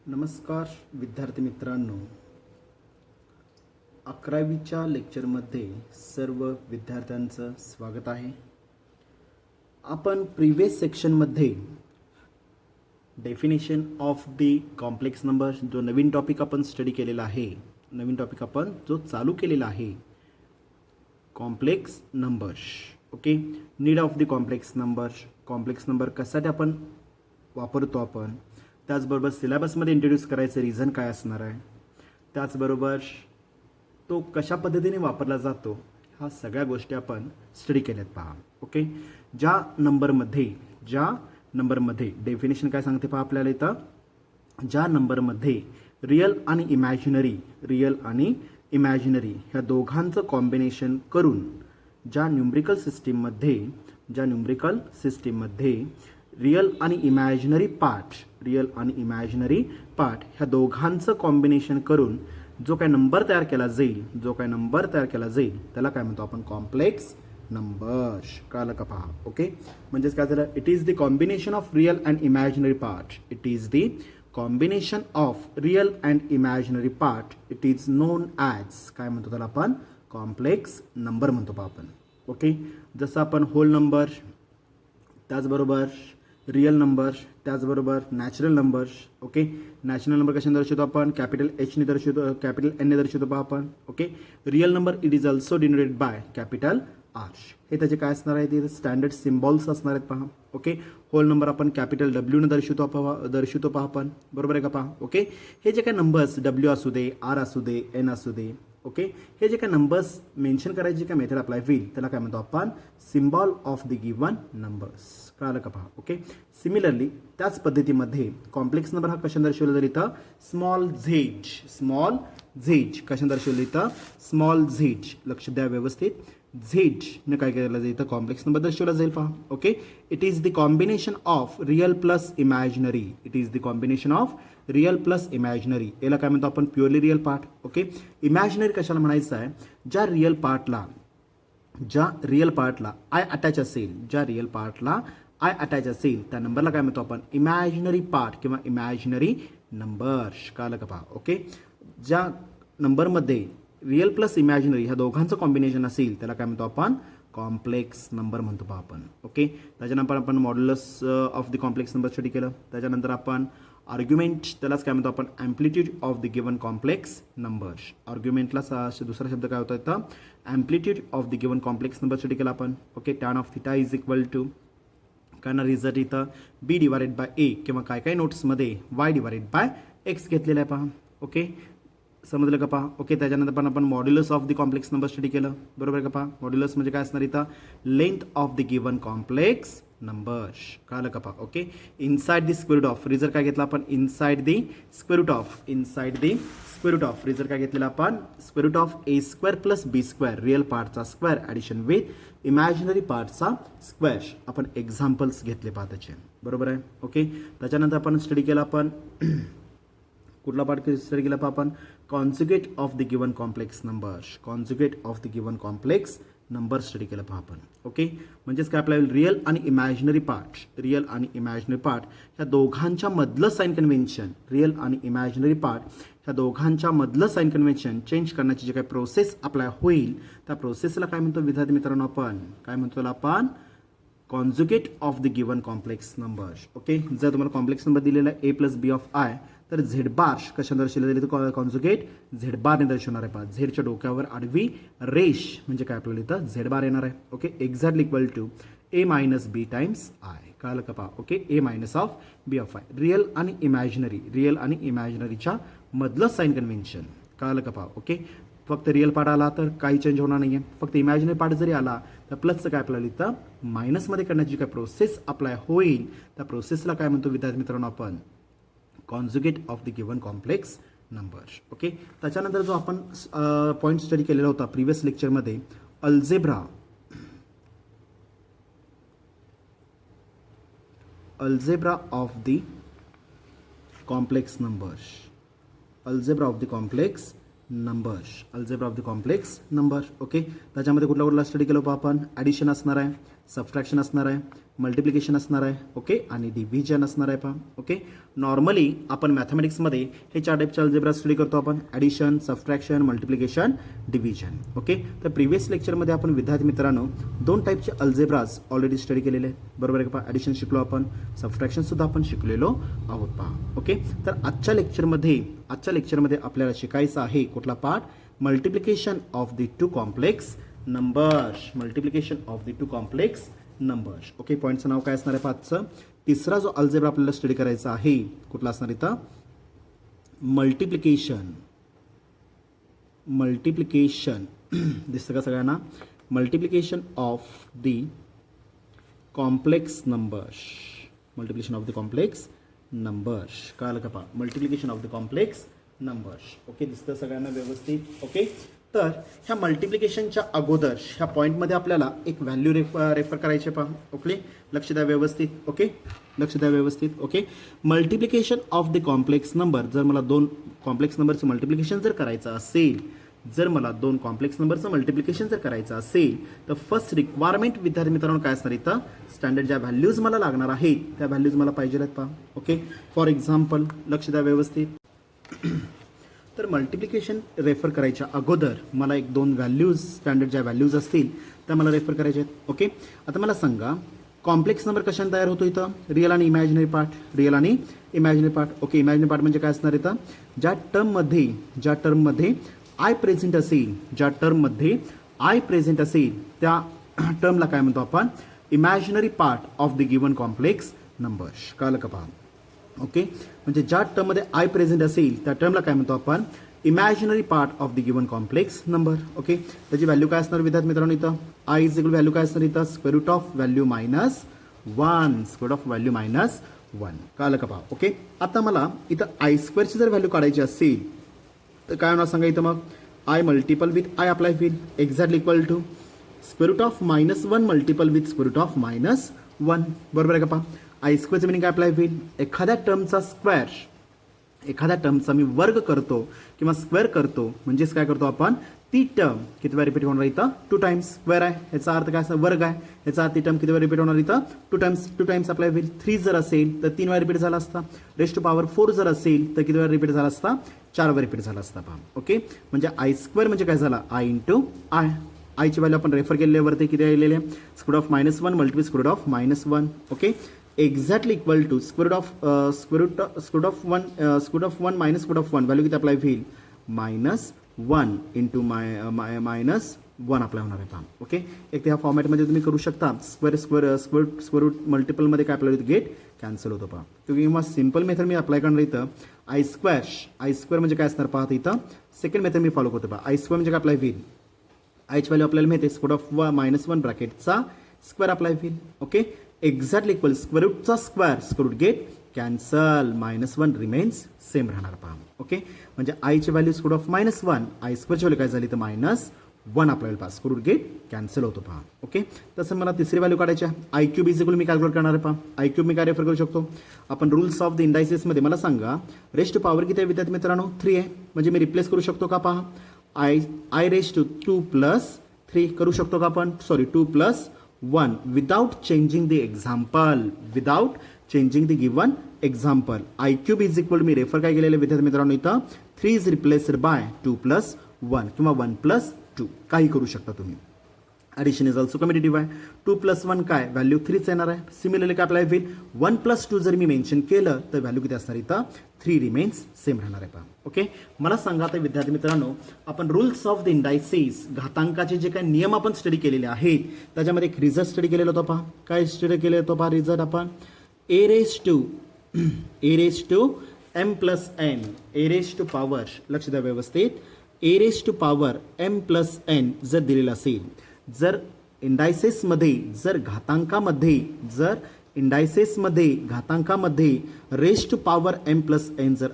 नमस्कार विद्यार्थी मित्रांनो, 11वीच्या लेक्चरमध्ये सर्व विद्यार्थ्यांचं स्वागत आहे. आपण प्रिव्हियस सेक्शनमध्ये definition of the complex number जो नवीन टॉपिक आपण स्टडी केलेला आहे, नवीन टॉपिक आपण जो चालू केलेला आहे, complex numbers. Okay, need of the complex number कशासाठी आपण वापरतो आपण, त्याचबरोबर सिलेबसमध्ये इंट्रोड्यूस करायचं रिझन काय असणार आहे, त्याचबरोबर तो कशा पद्धतीने वापरला जातो, ह्या सगळ्या गोष्टी आपण स्टडी केल्यात पहा. ओके, ज्या नंबरमध्ये डेफिनेशन काय सांगते पहा आपल्याला इथं, ज्या नंबरमध्ये रियल आणि इमॅजिनरी ह्या दोघांचं कॉम्बिनेशन करून ज्या न्यूमरिकल सिस्टीममध्ये रियल आणि इमॅजिनरी पार्ट ह्या दोघांचं कॉम्बिनेशन करून जो काय नंबर तयार केला जाईल त्याला काय म्हणतो आपण, कॉम्प्लेक्स नंबर्स. कळलं का पहा. ओके, म्हणजेच काय झालं, it is the combination of real and imaginary part. It is non as, काय म्हणतो त्याला आपण, कॉम्प्लेक्स नंबर म्हणतो पहा आपण. ओके, जसं आपण होल नंबर, त्याचबरोबर रियल नंबर, त्याचबरोबर natural numbers. Okay, natural number कशाने दर्शवतो आपण, कॅपिटल एचने दर्शवतो, कॅपिटल एनने दर्शवतो पहा आपण. Okay, real number it is also denoted by capital R. हे त्याचे काय असणार आहे, ते स्टँडर्ड सिम्बॉल्स असणार आहेत पहा. ओके, होल नंबर आपण कॅपिटल डब्ल्यूने दर्शवतो पहा आपण, बरोबर आहे का पहा. ओके, हे जे काय नंबर्स डब्ल्यू असू दे, आर असू दे, एन असू दे, ओके, हे जे काय नंबर्स मेन्शन करायचे, जे काय मेथड अप्लाय होईल त्याला काय म्हणतो आपण, symbol of the given numbers. कळालं का पहा. ओके, सिमिलरली त्याच पद्धतीमध्ये कॉम्प्लेक्स नंबर हा कशा दर्शवला जाईल इथं, स्मॉल झेड कशा दर्शवलं इथं, स्मॉल झेड. लक्ष द्या व्यवस्थित, झेड ने काय केलं जाईल इथं, कॉम्प्लेक्स नंबर दर्शवला जाईल पहा. Okay, it is the combination of real plus imaginary. याला काय म्हणतो आपण, purely real part. Okay, imaginary कशाला म्हणायचं आहे, ज्या रिअल पार्टला आय अटॅच असेल, त्या नंबरला काय म्हणतो आपण, इमॅजिनरी पार्ट किंवा इमॅजिनरी नंबर्स. कळलं का पहा. ओके, ज्या नंबरमध्ये रिअल प्लस इमॅजिनरी ह्या दोघांचं कॉम्बिनेशन असेल त्याला काय म्हणतो आपण, कॉम्प्लेक्स नंबर म्हणतो पहा आपण. ओके, त्याच्यानंतर आपण modulus of the complex number study केलं. त्याच्यानंतर आपण आर्ग्युमेंट, त्यालाच काय म्हणतो आपण, amplitude of the given complex numbers. आर्ग्युमेंटला दुसरा शब्द काय होता इथं, amplitude of the given complex number study केला आपण. Okay, tan of theta is equal to काय ना, रिझल्ट इथं बी डिवायडेड बाय ए किंवा काय नोट्समध्ये वाय डिवायडेड बाय एक्स घेतलेला आहे पहा. ओके, समजलं का पहा. ओके, त्याच्यानंतर पण आपण modulus of the complex number study केलं, बरोबर आहे का पहा. मॉड्युलस म्हणजे काय असणार इथं, length of the given complex numbers. कळलं का पहा. Okay, inside the square root of, result काय घेतला आपण, inside the square root of result काय घेतलेला आपण, square root of A square plus B square, real पार्टचा स्क्वेअर ॲडिशन विथ इमॅजिनरी पार्टचा स्क्वेअर. आपण एक्झाम्पल्स घेतले पहा त्याचे, बरोबर आहे. ओके, त्याच्यानंतर आपण स्टडी केला आपण कुठला पार्ट स्टडी केला पहा आपण, conjugate of the given complex number study केलं पहा आपण. ओके, म्हणजेच काय आपल्याला रिअल आणि इमॅजिनरी पार्ट ह्या दोघांच्या मधलं साइन कन्व्हेन्शन चेंज करण्याची जे काही प्रोसेस अप्लाय होईल त्या प्रोसेसला काय म्हणतो विद्यार्थी मित्रांनो, आपण काय म्हणतो त्याला आपण, conjugate of the given complex number. Okay, जर तुम्हाला कॉम्प्लेक्स नंबर दिलेला आहे ए प्लस बी ऑफ आय, तर झेड बार कशा दर्शवलं जाईल, तर कॉन्जुगेट झेड बारने दर्शवणार आहे पहा. झेडच्या डोक्यावर आडवी रेष म्हणजे काय आपल्याला इथं झेड बार येणार आहे. Okay, exactly equal to A minus B times I. कळलं का पहा. Okay, A minus of B of I, real आणि इमॅजिनरीच्या मधलं साइन कन्व्हेन्शन. कळलं का पहा. ओके, फक्त रिअल पार्ट आला तर काही चेंज होणार नाही आहे, फक्त इमॅजिनरी पार्ट जरी आला तर प्लसचं काय आपल्याला इथं मायनसमध्ये करण्याची जी काय प्रोसेस अप्लाय होईल त्या प्रोसेसला काय म्हणतो विद्यार्थी मित्रांनो आपण, conjugate of the given complex number. Okay, त्याच्यानंतर जो आपण पॉईंट स्टडी केलेला होता प्रिव्हियस लेक्चरमध्ये, algebra of the complex number. Okay, त्याच्यामध्ये कुठला स्टडी केलं आपण, ॲडिशन असणार आहे, सबट्रॅक्शन असणार आहे, मल्टिप्लिकेशन असणार आहे, ओके, आणि डिव्हिजन असणार आहे पहा. ओके, नॉर्मली आपण मॅथमॅटिक्समध्ये हे 4 टाईपचे अल्जेब्रा स्टडी करतो आपण, addition, subtraction, multiplication, division. Okay, तर प्रिव्हियस लेक्चरमध्ये आपण विद्यार्थी मित्रांनो 2 टाईपचे अल्जेब्राज ऑलरेडी स्टडी केलेले आहेत, बरोबर आहे का पहा. ॲडिशन शिकलो आपण, सबट्रॅक्शनसुद्धा आपण शिकलेलो आहोत पहा. ओके, तर आजच्या लेक्चरमध्ये आपल्याला शिकायचं आहे कुठला part, multiplication of the 2 complex numbers, multiplication of the 2 complex numbers. Okay, पॉईंटचं नाव काय असणार आहे पाचचं. तिसरा जो अल्जेब्रा आपल्याला स्टडी करायचा आहे कुठला असणार इथं, मल्टिप्लिकेशन दिसतं का सगळ्यांना, multiplication of the complex numbers, multiplication of the complex numbers. कळलं का पहा, multiplication of the complex numbers. Okay, दिसतं सगळ्यांना व्यवस्थित. ओके, तर ह्या मल्टिप्लिकेशनच्या अगोदर ह्या पॉईंटमध्ये आपल्याला एक व्हॅल्यू रेफर करायचे पहा. ओके, लक्ष द्या व्यवस्थित. ओके, लक्ष द्या व्यवस्थित. Okay, multiplication of the complex number, जर मला 2 कॉम्प्लेक्स नंबरचं मल्टिप्लिकेशन जर करायचं असेल, तर फर्स्ट रिक्वायरमेंट विद्यार्थी मित्रांनो काय असणार इथं, स्टँडर्ड ज्या व्हॅल्यूज मला लागणार आहेत त्या व्हॅल्यूज मला पाहिजे आहेत पहा. ओके, फॉर एक्झाम्पल लक्ष द्या व्यवस्थित. तर मल्टिप्लिकेशन रेफर करायच्या अगोदर मला 1-2 व्हॅल्यूज, स्टँडर्ड ज्या व्हॅल्यूज असतील त्या मला रेफर करायच्या आहेत. ओके, आता मला सांगा कॉम्प्लेक्स नंबर कशाने तयार होतो इथं, रिअल आणि इमॅजिनरी पार्ट, रिअल आणि imaginary part. Okay, imaginary part म्हणजे काय असणार इथं, ज्या टर्ममध्ये आय प्रेझेंट असेल त्या टर्मला काय म्हणतो आपण, imaginary part of the given complex numbers. कळलं का पहा. ओके, म्हणजे ज्या टर्ममध्ये आय प्रेझेंट असेल त्या टर्मला काय म्हणतो आपण, imaginary part of the given complex number. Okay, त्याची व्हॅल्यू काय असणार विद्यार्थी मित्रांनो इथं, आय इज इक्वल व्हॅल्यू काय असणार इथं, square root of value minus 1. कळलं का पहा. ओके, आता मला इथं आय स्क्वेअरची जर व्हॅल्यू काढायची असेल तर काय होणार सांगा इथं, मग i multiple with i apply होईल, exactly equal to square root of -1 multiple with square root of -1. बरोबर आहे का पहा. आय स्क्वेअरचं मिनिंग काय अप्लाय होईल, एखाद्या टर्मचा मी वर्ग करतो किंवा स्क्वेअर करतो, म्हणजेच काय करतो आपण, ती टर्म किती वेळा रिपीट होणार इथं, 2 टाइम्स. स्क्वेअर आहे याचा अर्थ काय असं, वर्ग आहे, याचा अर्थ ती टर्म किती वेळा रिपीट होणार इथं, 2 टाइम्स अप्लाय होईल. 3 जर असेल तर 3 वेळा रिपीट झाला असता, रेस्ट टू पॉवर 4 जर असेल तर किती वेळा रिपीट झाला असता, 4 वेळा रिपीट झाला असता पहा. ओके, म्हणजे आय स्क्वेअर म्हणजे काय झाला, आय इंटू आय. आयची व्हॅल्यू आपण रेफर केलेल्यावरती किती आलेले, square of -1 multiple square of -1. Okay, exactly equal to square of 1 minus square of 1, value किती अप्लाय होईल, -1 इंटू -1 अप्लाय होणार आहे पहा. ओके, एक त्या फॉर्मॅटमध्ये तुम्ही करू शकता, स्क्वेअर रूट मल्टिपलमध्ये काय अप्लाय होतं, गेट कॅन्सल होतो पहा. किंवा सिम्पल मेथड मी अप्लाय करणार इथं, आय स्क्वेअर म्हणजे काय असणार पहा इथं, सेकंड मेथड मी फॉलो करतो पहा. आय स्क्वेअर म्हणजे काय अप्लाय होईल, आयची व्हॅल्यू आपल्याला माहिती आहे, स्क्वेअर ऑफ -1 ब्रॅकेटचा स्क्वेअर अप्लाय होईल. ओके, एक्झॅक्टली इक्वल स्क्वेअर रूटचा square root get cancel, -1 remains same राहणार पहा. ओके, म्हणजे आयची व्हॅल्यू स्क्वेअर ऑफ -1, आय स्क्वेअरची व्हॅल्यू काय झाली तर -1 आपल्याला पहा, स्क्वेअर रूट गेट कॅन्सल होतो पहा. ओके, तसं मला तिसरी व्हॅल्यू काढायची आहे, I cube is equal me calculate करणार आहे पहा. आय क्यूब मी काय रेफर करू शकतो आपण, रूल्स ऑफ द इंडायसेसमध्ये मला सांगा रेस्ट टू पॉवर किती आहे विद्यार्थी मित्रांनो, 3 आहे, म्हणजे मी रिप्लेस करू शकतो का पहा, आय रेस्ट टू 2 + 3 करू शकतो का आपण, 2 + 1 without changing the given example. I cube is equal me refer काय केलेलं विद्यार्थी मित्रांनो इथं, 3 इज रिप्लेस्ड बाय 2 + 1 किंवा 1 + 2 काही करू शकता तुम्ही. ॲडिशन इज ऑल्सो कम्युटेटिव्ह आहे, 2 + 1 काय व्हॅल्यू 3च येणार आहे. सिमिलरली काय अप्लाय होईल, 1 + 2 जर मी मेन्शन केलं तर व्हॅल्यू किती असणार इथं, 3 रिमेन्स सेम राहणार आहे पहा. ओके, मला सांगा आता विद्यार्थी मित्रांनो, आपण रूल्स ऑफ द इंडायसेस, घातांकाचे जे काही नियम आपण स्टडी केलेले आहेत त्याच्यामध्ये एक रिझल्ट स्टडी केलेला होता पहा. काय स्टडी केलेला होता पहा रिझल्ट आपण, A raise to m + n, A raise to power, लक्ष द्या व्यवस्थित, A raise to power m + n जर दिलेलं असेल, जर इंडायसेसमध्ये घातांकामध्ये raise to power m + n जर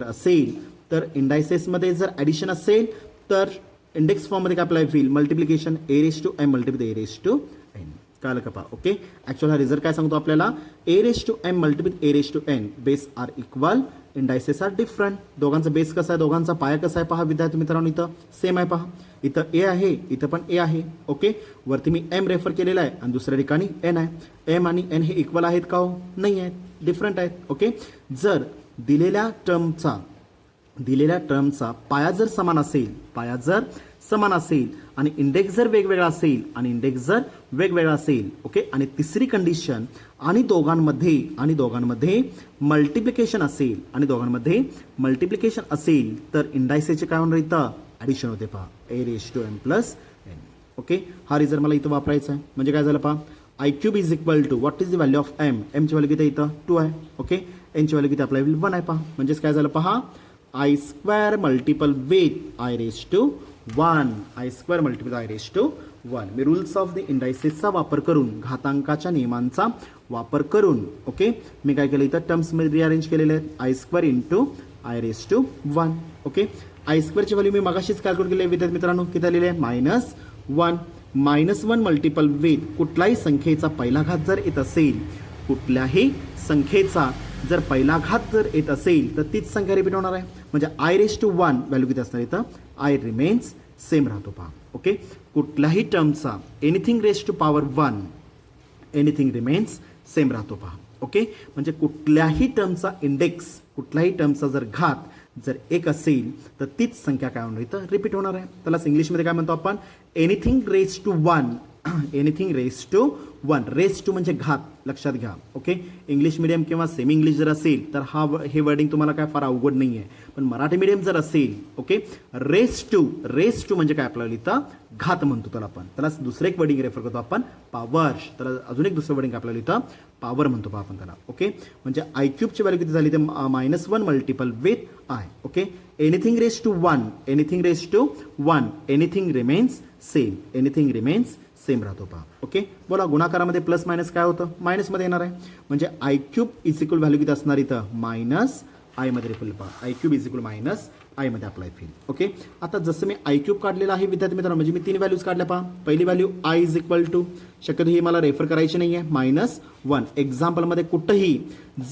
असेल, तर इंडायसेसमध्ये जर ॲडिशन असेल तर इंडेक्स फॉर्ममध्ये काय अप्लाय होईल, multiplication A raise to m multiply A raise to n. कळलं का पहा. ओके, ॲक्च्युअल हा रिझल्ट काय सांगतो आपल्याला, A raise to m multiply A raise to n base are equal, indices are different. दोघांचा बेस कसा आहे, दोघांचा पाया कसा आहे पहा विद्यार्थी मित्रांनो इथं सेम आहे पहा. इथं ए आहे, इथं पण ए आहे. ओके, वरती मी एम रेफर केलेला आहे आणि दुसऱ्या ठिकाणी एन आहे. एम आणि एन हे इक्वल आहेत का हो? नाही आहेत, डिफरंट आहेत. ओके, जर दिलेल्या टर्मचा पाया जर समान असेल आणि इंडेक्स जर वेगवेगळा असेल ओके, आणि तिसरी कंडिशन आणि दोघांमध्ये मल्टिप्लिकेशन असेल तर इंडायसेसचे काय होणार इथं ॲडिशन होते पहा, A raise to M plus N. Okay, हा रिझल्ट मला इथं वापरायचा आहे. म्हणजे काय झालं पहा, I cube is equal to what is the value of M. एमची व्हॅल्यू किती इथं 2 आहे. ओके, एनची व्हॅल्यू किती आपल्या 1 आहे पहा. म्हणजेच काय झालं पहा, I square multiple with I raise to 1. I square multiple I raise to 1. मी रूल्स ऑफ द इंडायसेसचा वापर करून, घातांकाच्या नियमांचा वापर करून ओके, मी काय केलं इथं टर्म्समध्ये रिअरेंज केलेले आहेत. I square into I raise to 1. Okay, I स्क्वेअरची व्हॅल्यू मी मगाशीच कॅल्क्युलेट केली आहे विद्यार्थी मित्रांनो. किती आलेली आहे? -1. -1 मल्टिपल विथ कुठल्याही संख्येचा पहिला घात जर येत असेल तर तीच संख्या रिपीट होणार आहे. म्हणजे आय रेस टू 1 व्हॅल्यू किती असणार इथं? आय रिमेन्स सेम राहतो पहा. ओके, कुठल्याही टर्मचा anything raise to power 1 anything remains same राहतो पहा. ओके, म्हणजे कुठल्याही टर्मचा जर घात जर 1 असेल तर तीच संख्या काय होणार इथं रिपीट होणार आहे. त्यालाच इंग्लिशमध्ये काय म्हणतो आपण? Anything raise to 1. Anything raise to 1. Raise to म्हणजे घात, लक्षात घ्या. ओके, इंग्लिश मिडियम किंवा सेमी इंग्लिश जर असेल तर हे वर्डिंग तुम्हाला काय फार अवघड नाही आहे. पण मराठी मिडियम जर असेल ओके, रेस टू म्हणजे काय आपल्याला इथं घात म्हणतो त्याला आपण. त्याला दुसरं एक वर्डिंग रेफर करतो आपण पॉवर. त्याला अजून एक दुसरं वर्डिंग आपल्याला इथं पॉवर म्हणतो पहा आपण त्याला. ओके, म्हणजे आय क्यूबची व्हॅल्यू किती झाली ते -1 multiple with I. Okay, anything raise to 1 anything remains same राहतो पहा. ओके, बोला गुणाकारामध्ये प्लस मायनस काय होतं? मायनसमध्ये येणार आहे. म्हणजे I cube is equal value किती असणार इथं? मायनस आय मध्ये रिफिल पहा. I cube is equal minus I मध्ये अप्लाय फिल. ओके, आता जसं मी आय क्यूब काढलेला आहे विद्यार्थी मित्रांनो, म्हणजे मी 3 व्हॅल्यूज काढल्या पहा. पहिली value I is equal to, शक्यतो ही मला रेफर करायची नाही आहे, -1. एक्झाम्पलमध्ये कुठंही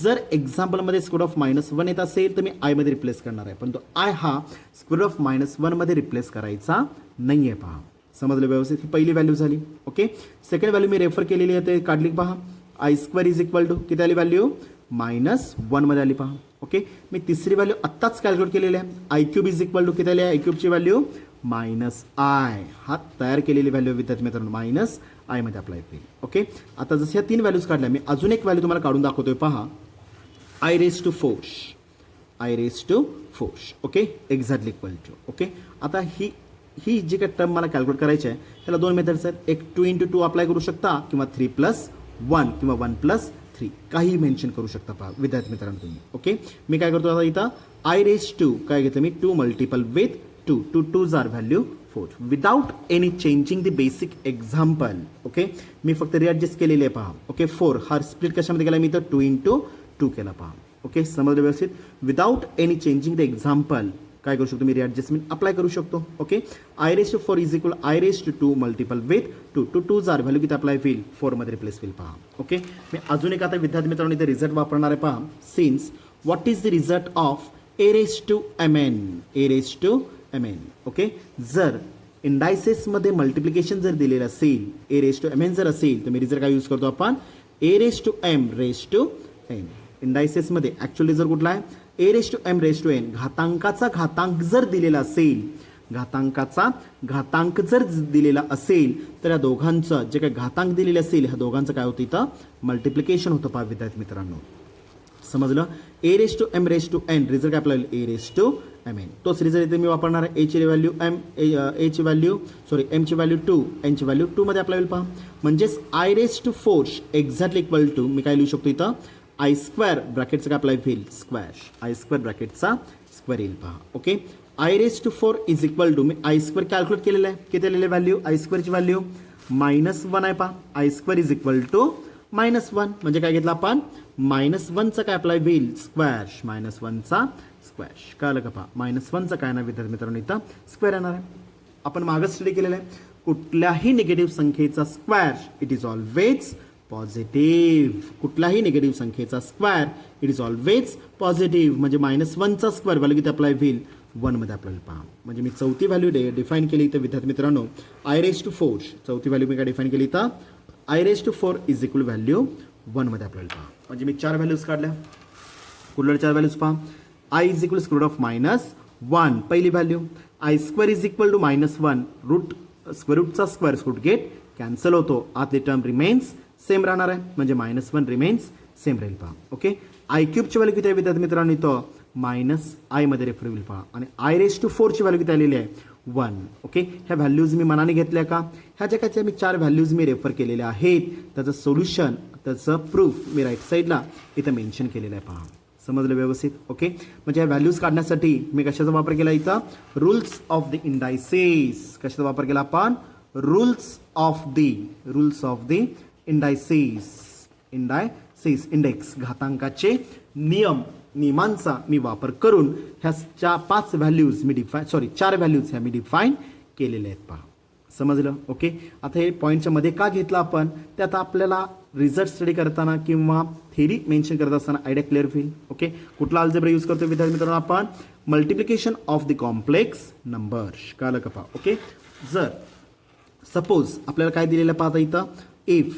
जर एक्झाम्पलमध्ये स्क्वेअर ऑफ -1 येत असेल तर मी आय मध्ये रिप्लेस करणार आहे. परंतु आय हा स्क्वेअर ऑफ -1 मध्ये रिप्लेस करायचा नाही आहे पहा. समजलं व्यवस्थित? ही पहिली व्हॅल्यू झाली. ओके, सेकंड व्हॅल्यू मी रेफर केलेली आहे ते काढली पहा. I square is equal to किती आली व्हॅल्यू? -1 मध्ये आली पहा. ओके, मी तिसरी व्हॅल्यू आत्ताच कॅल्क्युलेट केलेली आहे. I cube is equal to किती आली आहे? आय क्यूबची व्हॅल्यू -आय. हा तयार केलेली व्हॅल्यू विद्यार्थी मित्रांनो -आय मध्ये अप्लाय केली. ओके, आता जसं ह्या 3 व्हॅल्यूज काढल्या मी अजून एक व्हॅल्यू तुम्हाला काढून दाखवतोय पहा. I raise to 4. Okay, exactly equal to. Okay, आता ही जी काही टर्म मला कॅल्क्युलेट करायची आहे त्याला 2 मेथड्स आहेत. एक 2 × 2 अप्लाय करू शकता किंवा 3+1 किंवा 1+3 काही मेन्शन करू शकता पहा विद्यार्थी मित्रांनो तुम्ही. ओके, मी काय करतो आता इथं आय रेस टू काय घेतलं मी 2 multiple with 2. 2 2s are value 4 without any changing the basic example. Okay, मी फक्त रिॲडजस्ट केलेले आहे पहा. ओके, 4 हा स्प्लिट कशामध्ये केला मी तर 2 × 2 केला पहा. ओके, समजलं व्यवस्थित? Without any changing the example काय करू शकतो मी? रिॲडजस्टमेंट अप्लाय करू शकतो. Okay, I raise to 4 is equal I raise to 2 multiple with 2. 2 2s are value किती अप्लाय होईल? 4 मध्ये रिप्लेस होईल पहा. ओके, मी अजून एक आता विद्यार्थी मित्रांनो इथे रिझल्ट वापरणार आहे पहा. Since what is the result of A raise to M N. Okay, जर इंडायसेसमध्ये मल्टिप्लिकेशन जर दिलेलं असेल, A raise to M N जर असेल तर मी रिझल्ट काय यूज करतो आपण? A raise to M raise to N. इंडायसेसमध्ये ॲक्च्युअली जर कुठला आहे? A raise to M raise to N. घातांकाचा घातांक जर दिलेला असेल तर या दोघांचं जे काही घातांक दिलेले असेल ह्या दोघांचं काय होतं इथं? मल्टिप्लिकेशन होतं पहा विद्यार्थी मित्रांनो. समजलं? A raise to M raise to N result काय आपल्याला? A raise to M N. तोच रिझल्ट इथे मी वापरणार आहे. एमची व्हॅल्यू 2, एनची व्हॅल्यू 2 मध्ये अप्लाय होईल पहा. म्हणजेच I raise to 4 exactly equal to मी काय लिहू शकतो इथं? आय स्क्वेअर ब्रॅकेटचा काय अप्लाय होईल? स्क्वेअर. आय स्क्वेअर ब्रॅकेटचा स्क्वेअर येईल पहा. Okay, I raise to 4 is equal to मी आय स्क्वेअर कॅल्क्युलेट केलेलं आहे. किती आलेली व्हॅल्यू? आय स्क्वेअरची व्हॅल्यू -1 आहे पहा. I square is equal to -1 म्हणजे काय घेतलं आपण? -1चा काय अप्लाय होईल? स्क्वेअर. -1चा स्क्वेअर. कळलं का पहा? -1चा काय ना विद्यार्थी मित्रांनो इथं स्क्वेअर येणार आहे. आपण मागच स्टडी केलेलं आहे. कुठल्याही निगेटिव्ह संख्येचा square it is always positive. कुठल्याही निगेटिव्ह संख्येचा square it is always positive. म्हणजे -1चा स्क्वेअर व्हॅल्यू किती अप्लाय होईल? 1मध्ये आपल्याला पहा. म्हणजे मी चौथी व्हॅल्यू डिफाईन केली तर विद्यार्थी मित्रांनो I⁴, चौथी व्हॅल्यू मी काय डिफाईन केली तर I⁴ इज इक्वल व्हॅल्यू 1मध्ये आपल्याला पहा. म्हणजे मी 4 व्हॅल्यूज काढल्या. कुठल्या 4 व्हॅल्यूज पहा. I is equal square root of -1 पहिली value. I² is equal to -1 square रूटचा स्क्वेअर रूट गेट कॅन्सल होतो. आतली टर्म रिमेन्स सेम राहणार आहे म्हणजे -1 रिमेन्स सेम राहील पहा. ओके I³ ची व्हॅल्यू किती आहे विद्यार्थी मित्रांनो इथं -I मध्ये रेफर होईल पहा. आणि I⁴ ची व्हॅल्यू किती आलेली आहे 1. ओके ह्या व्हॅल्यूज मी मनाने घेतल्या का. ह्या ज्या काय मी 4 व्हॅल्यूज मी रेफर केलेल्या आहेत त्याचं सोल्युशन त्याचं प्रूफ मी राईट साईडला इथं मेन्शन केलेलं आहे पहा. समजलं व्यवस्थित. ओके म्हणजे ह्या व्हॅल्यूज काढण्यासाठी मी कशाचा वापर केला इथं रूल्स ऑफ द इंडायसेस. कशाचा वापर केला आपण रूल्स ऑफ द इंडेक्स घातांकाचे नियमांचा मी वापर करून ह्या 5 व्हॅल्यूज मी 4 व्हॅल्यूज ह्या मी डिफाईन केलेल्या आहेत पहा. समजलं. ओके आता हे पॉईंटच्या मध्ये का घेतलं आपण ते आता आपल्याला रिझल्ट स्टडी करताना किंवा थेरी मेन्शन करत असताना आयडिया क्लिअर होईल. ओके कुठला अल्जेब्रा यूज करतो विद्यार्थी मित्रांनो आपण multiplication of the complex numbers. कळलं का पहा. ओके जर सपोज आपल्याला काय दिलेलं पाहता इथं इफ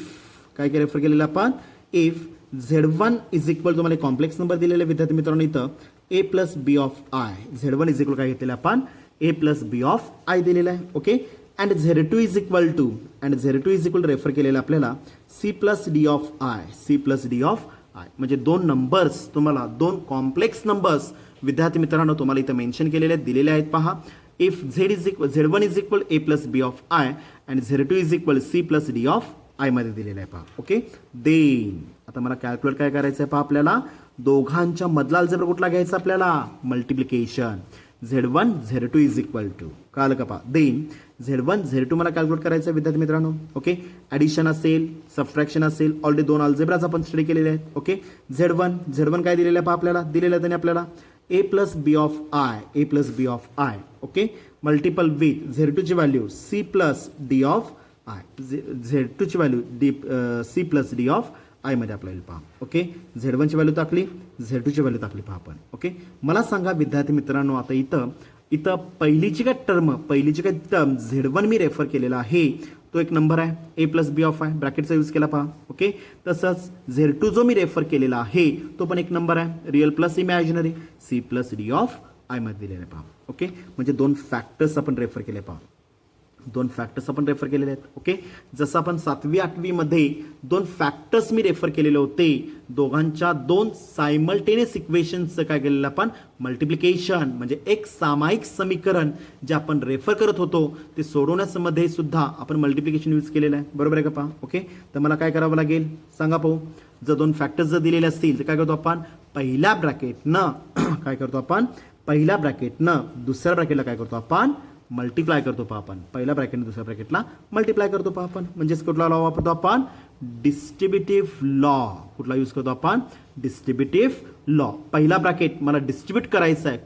काय रेफर केलेलं आपण इफ Z1 इज इक्वल तुम्हाला कॉम्प्लेक्स नंबर दिलेले विद्यार्थी मित्रांनो इथं A+B of I. Z1 is equal काय घेतलेलं आपण A+B ऑफ I दिलेलं आहे. Okay and Z2 is equal refer केलेलं आपल्याला C+D ऑफ I. म्हणजे 2 नंबर्स तुम्हाला 2 कॉम्प्लेक्स नंबर्स विद्यार्थी मित्रांनो तुम्हाला इथं मेन्शन केलेले आहेत दिलेले आहेत पहा. If Z1 is equal A+B of I and Z2 is equal C+D of I मध्ये दिलेलं आहे पहा. ओके देन आता मला कॅल्क्युलेट काय करायचं आहे पहा आपल्याला दोघांच्या मधला अल्जेब्रा कुठला घ्यायचा आपल्याला multiplication Z1 Z2 is equal to कळलं का पहा. देन Z1 Z2 मला कॅल्क्युलेट करायचं आहे विद्यार्थी मित्रांनो. ओके ॲडिशन असेल सबट्रॅक्शन असेल ऑलरेडी 2 अल्जेब्राज आपण स्टडी केलेले आहेत. ओके Z1 काय दिलेलं आहे पहा आपल्याला दिलेलं आहे त्याने आपल्याला A+B of I. Okay multiple with Z2 ची value C+D of I. Z2 ची व्हॅल्यू C+D ऑफ I मध्ये आपल्याला पहा. ओके Z1 ची व्हॅल्यू टाकली Z2 ची व्हॅल्यू टाकली पहा आपण. ओके मला सांगा विद्यार्थी मित्रांनो आता इथं पहिलीची काय टर्म Z1 मी रेफर केलेला आहे तो एक नंबर आहे A+B ऑफ I ब्रॅकेटचा यूज केला पहा. ओके तसंच Z2 जो मी रेफर केलेला आहे तो पण एक नंबर आहे real plus imaginary C+D of I मध्ये दिलेला आहे पहा. ओके म्हणजे 2 फॅक्टर्स आपण रेफर केले पहा. 2 फॅक्टर्स आपण रेफर केलेले आहेत. ओके जसं आपण 7वी 8वी मध्ये 2 फॅक्टर्स मी रेफर केलेले होते दोघांच्या 2 सायमल्टेनियस इक्वेशन्सचं काय केलेलं आपण मल्टिप्लिकेशन म्हणजे एक सामायिक समीकरण जे आपण रेफर करत होतो ते सोडवण्यामध्ये सुद्धा आपण मल्टिप्लिकेशन यूज केलेलं आहे. बरोबर आहे का पहा. ओके तर मला काय करावं लागेल सांगा पाहू. जर 2 फॅक्टर्स जर दिलेले असतील तर काय करतो आपण पहिल्या ब्रॅकेटनं दुसऱ्या ब्रॅकेटला काय करतो आपण मल्टिप्लाय करतो पहा आपण. पहिल्या ब्रॅकेटने दुसऱ्या ब्रॅकेटला मल्टिप्लाय करतो पहा आपण. म्हणजेच कुठला लॉ वापरतो आपण डिस्ट्रीब्युटिव्ह लॉ. कुठला यूज करतो आपण डिस्ट्रीब्युटिव्ह लॉ. पहिला ब्रॅकेट मला डिस्ट्रीब्यूट करायचा आहे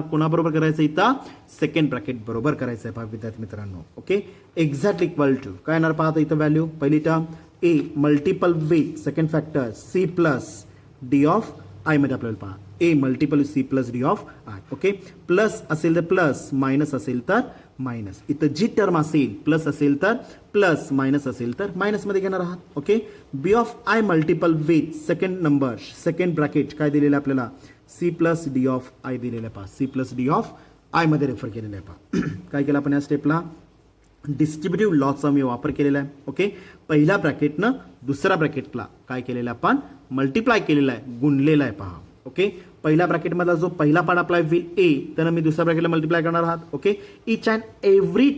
कोणाबरोबर करायचं इथं सेकंड ब्रॅकेट बरोबर करायचं आहे पहा विद्यार्थी मित्रांनो. ओके एक्झॅक्ट इक्वल टू काय येणार पाहता इथं व्हॅल्यू पहिली term A multiple with second factor C+D of I मध्ये आपल्याला पहा A multiple C+D of I. Okay plus असेल तर प्लस मायनस असेल तर मायनस. इथं जी टर्म असेल प्लस असेल तर प्लस मायनस असेल तर मायनस मध्ये घेणार आहात. Okay B of I multiple with second bracket काय दिलेलं आहे आपल्याला C+D ऑफ I दिलेलं आहे पहा. C+D ऑफ I मध्ये रेफर केलेलं आहे पहा. काय केलं आपण या स्टेपला डिस्ट्रीब्युटिव्ह लॉचा मी वापर केलेला आहे. ओके पहिल्या ब्रॅकेटनं दुसऱ्या ब्रॅकेटला काय केलेलं आपण मल्टिप्लाय केलेला आहे गुणलेला आहे पहा. ओके पहिल्या ब्रॅकेटमधला जो पहिला पार्ट अप्लाय होईल A त्यानं मी दुसऱ्या ब्रॅकेटला मल्टिप्लाय करणार आहात. Okay each and every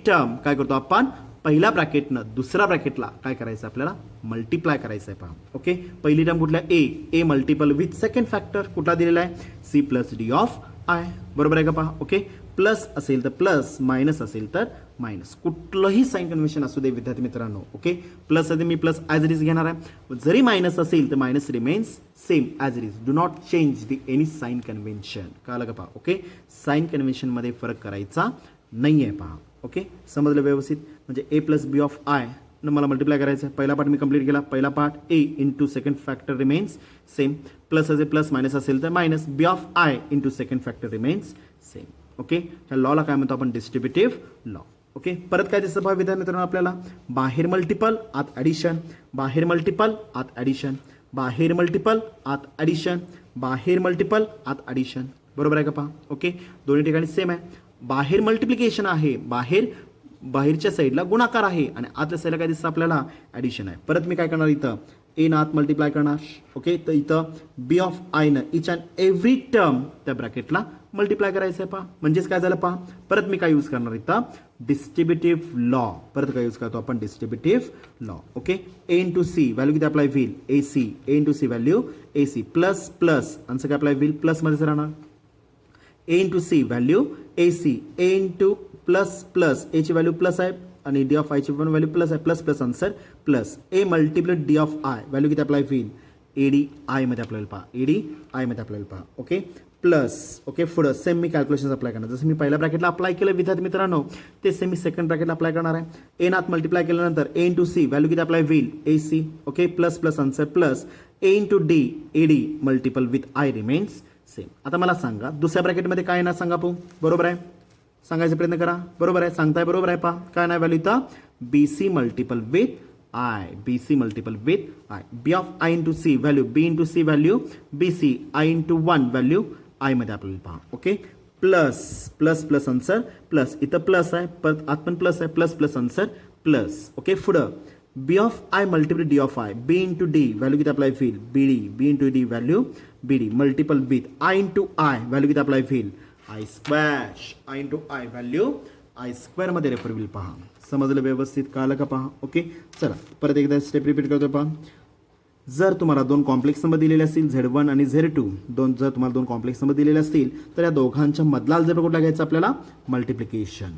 term काय करतो आपण पहिल्या ब्रॅकेटनं दुसऱ्या ब्रॅकेटला काय करायचं आपल्याला मल्टिप्लाय करायचं आहे पहा. ओके पहिली टर्म कुठला A multiple with second factor कुठला दिलेला आहे C+D ऑफ I. बरोबर आहे का पहा. ओके प्लस असेल तर प्लस मायनस असेल तर मायनस कुठलंही साइन कन्व्हेन्शन असू दे विद्यार्थी मित्रांनो. ओके प्लस असेल मी प्लस ॲज इट इज घेणार आहे. जरी मायनस असेल तर minus remains same as it is. Do not change the any sign convention. कळलं का पहा. ओके साइन कन्व्हेन्शनमध्ये फरक करायचा नाही आहे पहा. ओके समजलं व्यवस्थित. म्हणजे A+B ऑफ I मला मल्टिप्लाय करायचं आहे. पहिला पार्ट मी कंप्लीट केला. पहिला part A into second factor remains same, plus असेल प्लस, मायनस असेल तर minus, B of I into second factor remains same. Okay, ह्या लॉला काय म्हणतो आपण, डिस्ट्रीब्युटिव्ह लॉ. ओके, परत काय दिसतं पहा विद्यार्थी मित्रांनो आपल्याला, बाहेर मल्टिपल आत ॲडिशन, बाहेर मल्टिपल आत ॲडिशन, बाहेर मल्टिपल आत ॲडिशन, बाहेर मल्टिपल आत ॲडिशन. बरोबर आहे का पहा. ओके, दोन्ही ठिकाणी सेम आहे. बाहेर मल्टिप्लिकेशन आहे, बाहेरच्या साईडला गुणाकार आहे आणि आतल्या साईडला काय दिसतं आपल्याला, ॲडिशन आहे. परत मी काय करणार इथं, ए ना आत मल्टिप्लाय करणार. ओके, तर इथं बी ऑफ आयनं इच अँड एव्हरी टर्म त्या ब्रॅकेटला मल्टिप्लाय करायचं आहे पहा. म्हणजेच काय झालं पहा, परत मी काय यूज करणार इथं, डिस्ट्रीब्युटिव्ह लॉ. परत काय यूज करतो आपण, distributive law. Okay, A into C value किती अप्लाय होईल, A C, A into C value A C, plus plus answer काय अप्लाय होईल, प्लसमध्येच राहणार. A into C value A C, A into plus plus, एची value plus आहे आणि D of आयची पण व्हॅल्यू प्लस आहे, plus plus answer plus, A multiplied D of I value किती अप्लाय होईल, एडी आयमध्ये आपल्याला पहा, एडी आयमध्ये आपल्याला पहा. Okay, plus. ओके, पुढं सेम मी कॅल्क्युलेशन अप्लाय करणार. जसं मी पहिल्या ब्रॅकेटला अप्लाय केलं विद्यार्थी मित्रांनो, ते सेम मी सेकंड ब्रॅकेटला अप्लाय करणार आहे. ए नात मल्टिप्लाय केल्यानंतर ए इंटू सी व्हॅल्यू किती अप्लाय होईल, A C. Okay, plus plus answer plus, A into D, A D multiple with I remains same. आता मला सांगा दुसऱ्या ब्रॅकेटमध्ये काय येणार सांगा पो, बरोबर आहे, सांगायचा प्रयत्न करा. बरोबर आहे, सांगताय बरोबर आहे पहा. काय नाही व्हॅल्यू इथं, B C multiple with I, B C multiple with I, B of I into C value, B into C value B C, I into 1 value आयमध्ये आपल्याला पहा. Okay, plus plus plus answer plus, इथं plus आहे, परत आत पण plus आहे, plus plus answer plus. Okay, पुढं B of I multiple D of I, B into D value किती अप्लाय होईल, B D, B into D value B D multiple with I into I value किती apply होईल, I square, I into I value I स्क्वेअरमध्ये refer होईल पहा. समजलं व्यवस्थित, कळलं का पहा. ओके, चला परत एकदा स्टेप रिपीट करतो पहा. जर तुम्हाला दोन कॉम्प्लेक्स नंबर दिलेले असतील Z1 आणि Z2, जर तुम्हाला दोन कॉम्प्लेक्स नंबर दिलेले असतील तर या दोघांच्या मधला अल्जेब्रा कुठला घ्यायचा आपल्याला, मल्टिप्लिकेशन.